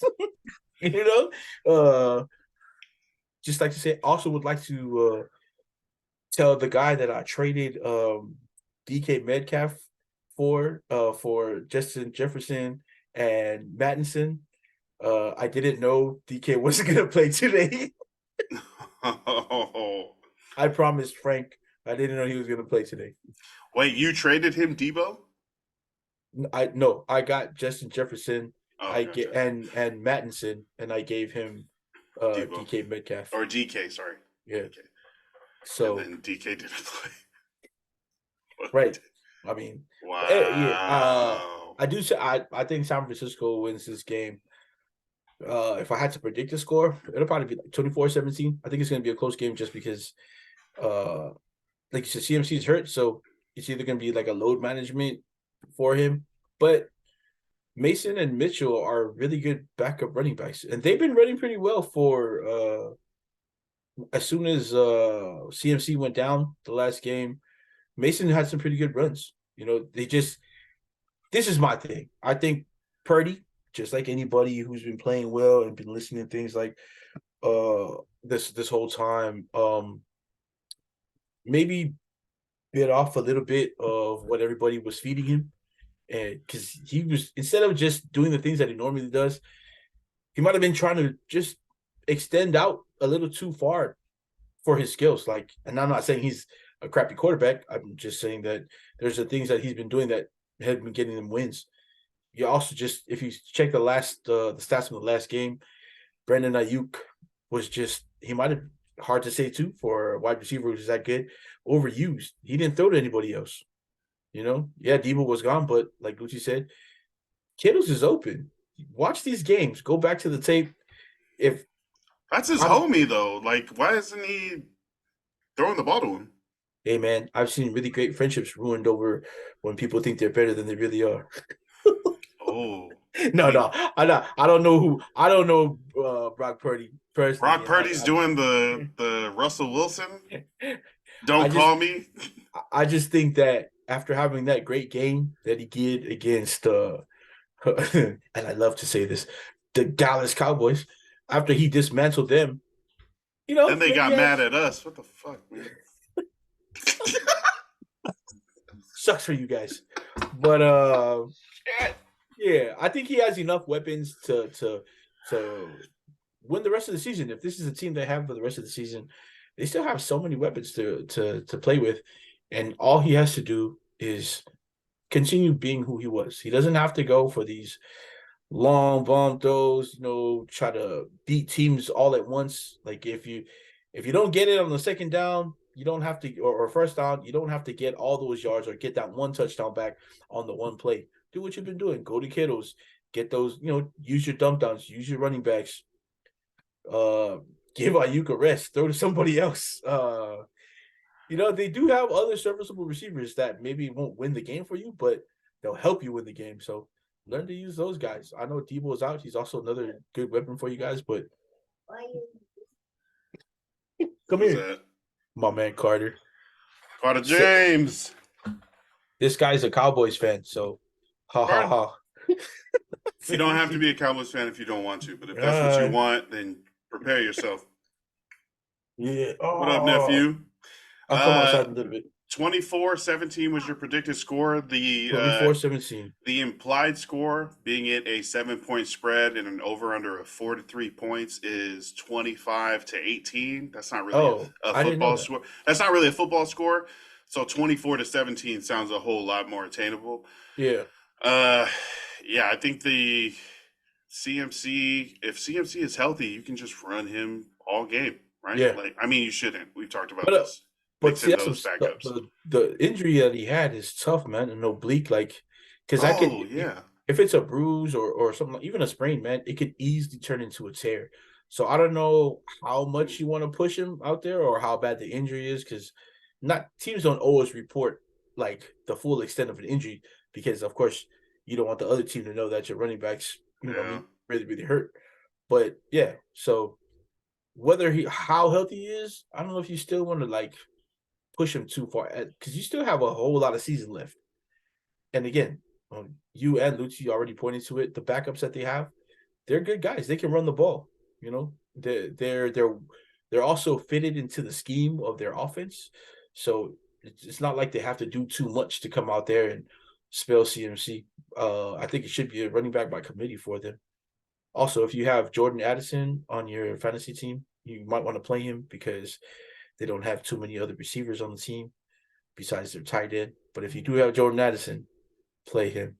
You know, just like to say, also would like to tell the guy that I traded DK Metcalf for Justin Jefferson and Mattinson. I didn't know DK wasn't gonna play today. Oh. I promised Frank I didn't know he was gonna play today. Wait, you traded him Debo? I got Justin Jefferson. Oh, I gotcha. get and Mattinson, and I gave him Debo. DK Metcalf. Or DK, sorry. Yeah. Okay. So And then DK didn't play. right. I mean, Wow. yeah. I do say I think San Francisco wins this game. If I had to predict the score, it'll probably be like 24-17. I think it's gonna be a close game just because like you said, CMC is hurt, so it's either gonna be like a load management for him. But Mason and Mitchell are really good backup running backs, and they've been running pretty well for as soon as CMC went down the last game. Mason had some pretty good runs. This is my thing. I think Purdy, just like anybody who's been playing well and been listening to things like this whole time, maybe bit off a little bit of what everybody was feeding him. And because he was, instead of just doing the things that he normally does, he might have been trying to just extend out a little too far for his skills. Like, and I'm not saying he's a crappy quarterback. I'm just saying that there's the things that he's been doing that have been getting him wins. You also just, if you check the stats from the last game, Brandon Ayuk was just, he might have, hard to say too for a wide receiver who's that good, overused. He didn't throw to anybody else. Yeah, Debo was gone, but like Gucci said, Kittles is open. Watch these games. Go back to the tape. If That's his homie, though. Like, why isn't he throwing the ball to him? Hey, man, I've seen really great friendships ruined over when people think they're better than they really are. Oh. No, I don't know Brock Purdy personally. Brock Purdy's doing the Russell Wilson. Don't call me. I just think that after having that great game that he did against and I love to say this, the Dallas Cowboys, after he dismantled them, then they got mad at us. What the fuck, man? Sucks for you guys. But yeah, I think he has enough weapons to win the rest of the season. If this is a team they have for the rest of the season, they still have so many weapons to play with, and all he has to do is continue being who he was. He doesn't have to go for these long bomb throws, try to beat teams all at once. Like if you don't get it on the second down, you don't have to, or first down, you don't have to get all those yards or get that one touchdown back on the one play. Do what you've been doing. Go to Kittles, get those, use your dump downs, use your running backs. Give Ayuk a rest, throw to somebody else. They do have other serviceable receivers that maybe won't win the game for you, but they'll help you win the game. So learn to use those guys. I know Debo is out. He's also another good weapon for you guys, but come Who's here. that? My man Carter. Carter James. This guy's a Cowboys fan, so ha. You don't have to be a Cowboys fan if you don't want to, but if that's what you want, then prepare yourself. Yeah. What up, nephew? I'll come outside a little bit. 24-17 was your predicted score. The 24-17. The implied score, being it a 7-point spread and an over/under of 4 to 3 points, is 25-18. That's not really a football score. That's not really a football score. So 24-17 sounds a whole lot more attainable. Yeah. Yeah, I think the CMC, if CMC is healthy, you can just run him all game, right? Yeah. You shouldn't. We've talked about this. But see, that's the injury that he had is tough, man, and oblique, because if it's a bruise or something, even a sprain, man, it could easily turn into a tear. So I don't know how much you want to push him out there or how bad the injury is, because not teams don't always report like the full extent of an injury, because of course you don't want the other team to know that your running backs, Yeah. really, really hurt. But yeah, so how healthy he is, I don't know if you still want to like push him too far, because you still have a whole lot of season left. And again, you and Lucci already pointed to it. The backups that they have, they're good guys. They can run the ball. They're also fitted into the scheme of their offense. So it's not like they have to do too much to come out there and spell CMC. I think it should be a running back by committee for them. Also, if you have Jordan Addison on your fantasy team, you might want to play him because they don't have too many other receivers on the team besides their tight end. But if you do have Jordan Addison, play him.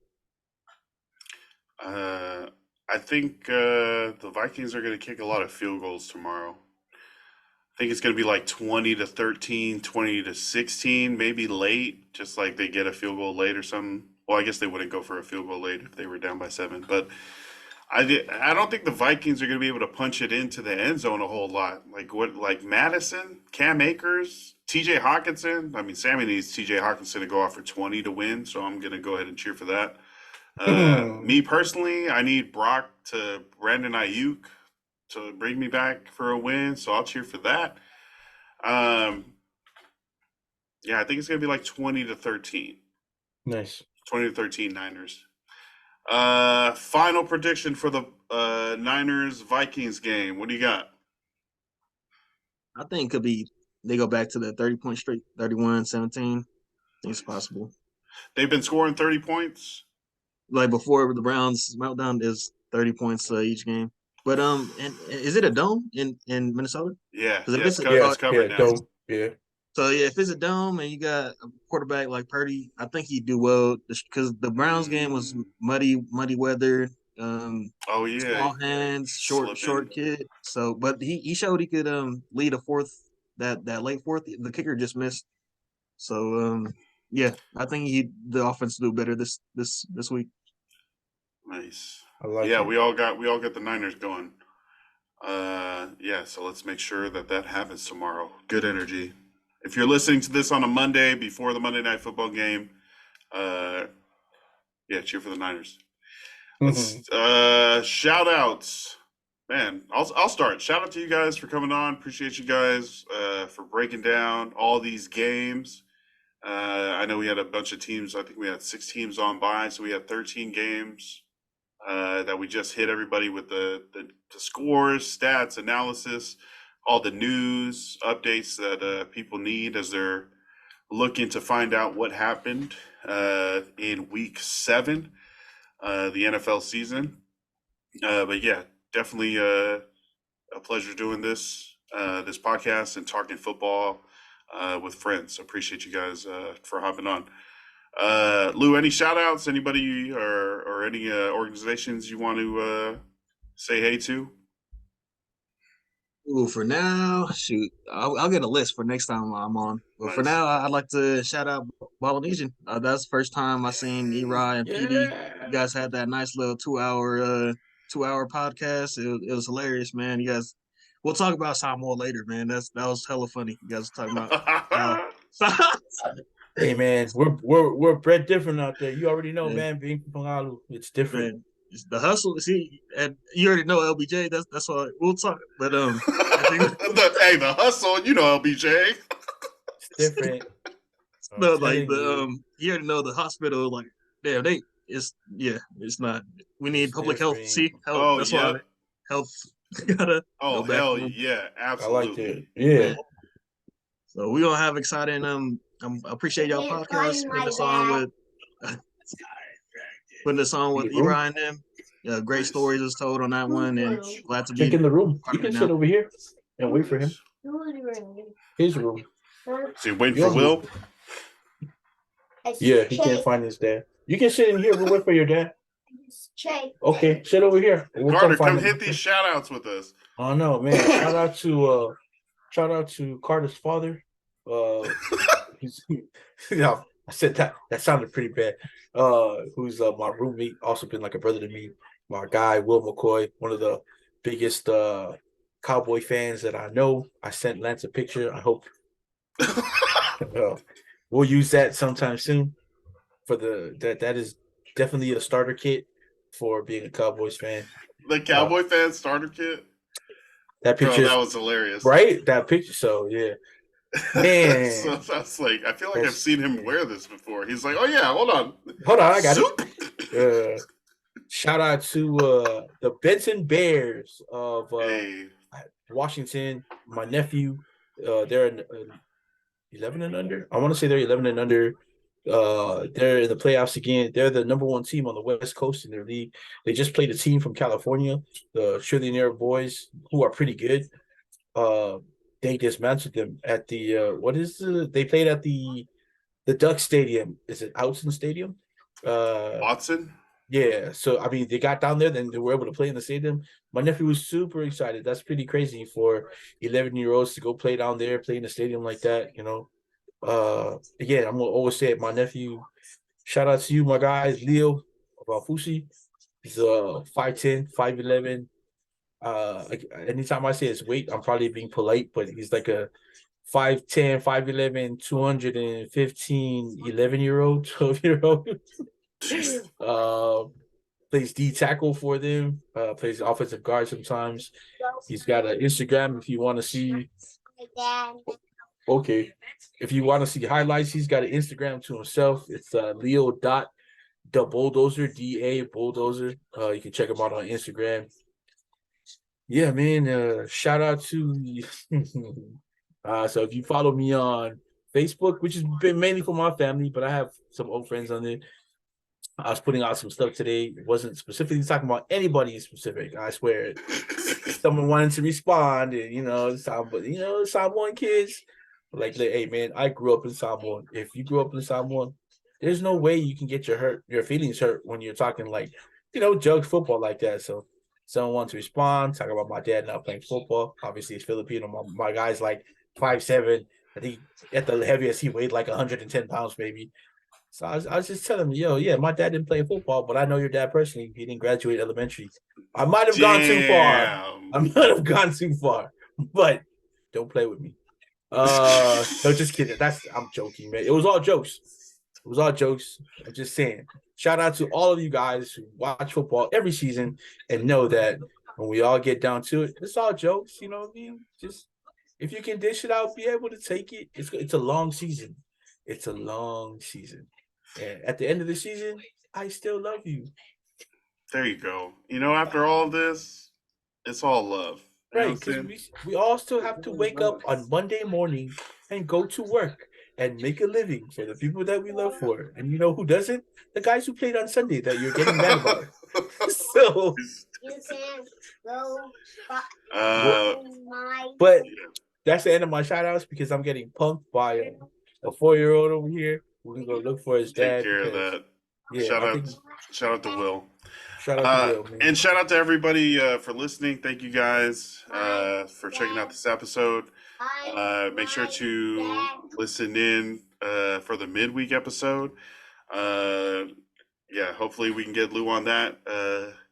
I think the Vikings are going to kick a lot of field goals tomorrow. I think it's going to be like 20-13, 20-16, maybe late, just like they get a field goal late or something. Well, I guess they wouldn't go for a field goal late if they were down by 7, but I don't think the Vikings are going to be able to punch it into the end zone a whole lot. Like Madison, Cam Akers, TJ Hawkinson. I mean, Sammy needs TJ Hawkinson to go off for 20 to win, so I'm going to go ahead and cheer for that. Me personally, I need Brandon Ayuk to bring me back for a win, so I'll cheer for that. Yeah, I think it's going to be like 20-13. Nice. 20-13 Niners. Final prediction for the Niners-Vikings game. What do you got? I think it could be they go back to the 30-point streak, 31-17. I think it's possible. They've been scoring 30 points. Like before the Browns meltdown is 30 points each game. But and is it a dome in Minnesota? Yeah, Because if it's covered now. Dome. Yeah. So yeah, if it's a dome and you got a quarterback like Purdy, I think he'd do well because the Browns game was muddy weather. Oh yeah, small hands, short kid. So, but he showed he could lead a fourth that late fourth. The kicker just missed. So yeah, I think the offense will do better this week. Nice. I like Yeah, it. we all got the Niners going. Yeah, so let's make sure that happens tomorrow. Good energy. If you're listening to this on a Monday before the Monday Night Football game, yeah, cheer for the Niners. Let's shout outs. Man, I'll start. Shout out to you guys for coming on. Appreciate you guys for breaking down all these games. I know we had a bunch of teams. I think we had 6 teams on by, so we had 13 games that we just hit everybody with the scores, stats, analysis, all the news updates that people need as they're looking to find out what happened in week 7, the NFL season. But yeah, definitely a pleasure doing this podcast and talking football with friends. Appreciate you guys for hopping on. Lou, any shout outs, anybody or any organizations you want to say hey to? Ooh, for now, shoot, I'll get a list for next time I'm on. But for Nice. now, I'd like to shout out Ballinesian. That's the first time I seen Eli and PD. You guys had that nice little 2-hour podcast. It was hilarious, man. You guys, we'll talk about Samoa later, man. That was hella funny. You guys were talking about. Hey man, we're bred different out there. You already know, Yeah. man. Being from Honolulu, it's different. Man, it's the hustle. See, and you already know LBJ. That's why we'll talk. But I think the hustle, you know, LBJ. It's different. no, like you already know the hospital. Like, damn, it's not. We need public health. See, health. Oh, that's yeah. why health gotta. Oh, go back hell to them. yeah, I absolutely. like it. Yeah. So we gonna have exciting. I appreciate y'all podcast. Putting this on with Eri and them. Great stories was told on that one, and glad to be Check in the room. You can sit over here and wait for him. His room. So you waiting for Will? Yeah, he can't find his dad. You can sit in here. We'll wait for your dad. Okay, sit over here. We'll Carter, come him. hit these shout outs with us. Oh no, man. Shout out to Carter's father. I said that. That sounded pretty bad. Who's my roommate, also been like a brother to me. My guy, Will McCoy, one of the biggest Cowboy fans that I know. I sent Lance a picture. I hope we'll use that sometime soon. For that is definitely a starter kit for being a Cowboys fan. The Cowboy fan starter kit. That Bro, picture, that was hilarious. right? That picture. So yeah, man. So that's like, I feel like I've seen him wear this before. He's like, oh yeah, hold on, I got it. Shout out to the Benton Bears of Washington. My nephew, they're in 11 and under. I want to say they're 11 and under. They're in the playoffs again. They're the number one team on the West Coast in their league. They just played a team from California, the Trillionaire Boys, who are pretty good. They dismantled them at the they played at the Duck Stadium. Is it Outson Stadium? Watson. Yeah, so I mean, they got down there, then they were able to play in the stadium. My nephew was super excited. That's pretty crazy for 11-year-olds to go play down there, play in the stadium like that. Again, I'm gonna always say it. My nephew, shout out to you, my guy, Leo Fusi. He's 5'10", 5'11". Anytime I say his weight, I'm probably being polite, but he's like a 5'10", 5'11", 215, 11-year-old, 12-year-old. Plays D tackle for them. Plays offensive guard sometimes. He's got an Instagram if you want to see. Okay, if you want to see highlights, he's got an Instagram to himself. It's Leo.the Bulldozer, DA Bulldozer. You can check him out on Instagram. Yeah, man. Shout out to so if you follow me on Facebook, which has been mainly for my family, but I have some old friends on there. I was putting out some stuff today. It wasn't specifically talking about anybody specific. I swear. Someone wanted to respond, and Samoan kids, like, hey man, I grew up in Samoa. If you grew up in Samoa, there's no way you can get your feelings hurt when you're talking like, jug football like that. So someone wants to respond, talk about my dad not playing football. Obviously, it's Filipino. My guy's like 5'7". I think at the heaviest he weighed like 110 pounds maybe. So I was just telling him, yeah, my dad didn't play football, but I know your dad personally. He didn't graduate elementary. I might have gone too far, but don't play with me. No, just kidding. I'm joking, man. It was all jokes. I'm just saying. Shout out to all of you guys who watch football every season and know that when we all get down to it, it's all jokes. You know what I mean? Just if you can dish it out, be able to take it. It's a long season. It's a long season. And at the end of the season, I still love you. There you go. After all of this, it's all love. Right, because we all still have to wake up on Monday morning and go to work and make a living for the people that we love for. And you know who doesn't? The guys who played on Sunday that you're getting mad about. So you can go. But that's the end of my shout outs because I'm getting punked by a 4-year-old over here. We're gonna go look for his dad. Take care of that. Yeah, shout out to Will. Shout out to Will, man. And shout out to everybody for listening. Thank you guys for checking out this episode. Make sure to listen in for the midweek episode. Hopefully we can get Lou on that.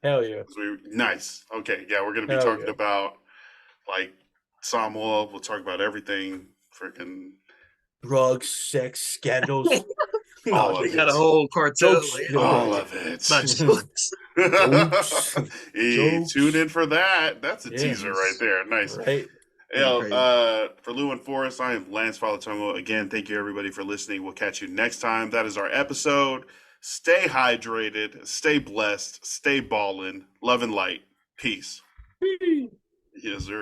Hell yeah. Nice. Okay, yeah, we're gonna be talking about like Samoa. We'll talk about everything. Freaking drugs, sex, scandals. They got a whole cartel. All of it. Not jokes. Hey, tune in for that. That's a teaser right there. Nice. Right. For Lou and Forrest, I am Lance Falatongo. Again, thank you everybody for listening. We'll catch you next time. That is our episode. Stay hydrated, stay blessed, stay ballin', love and light. Peace. Yes, sir.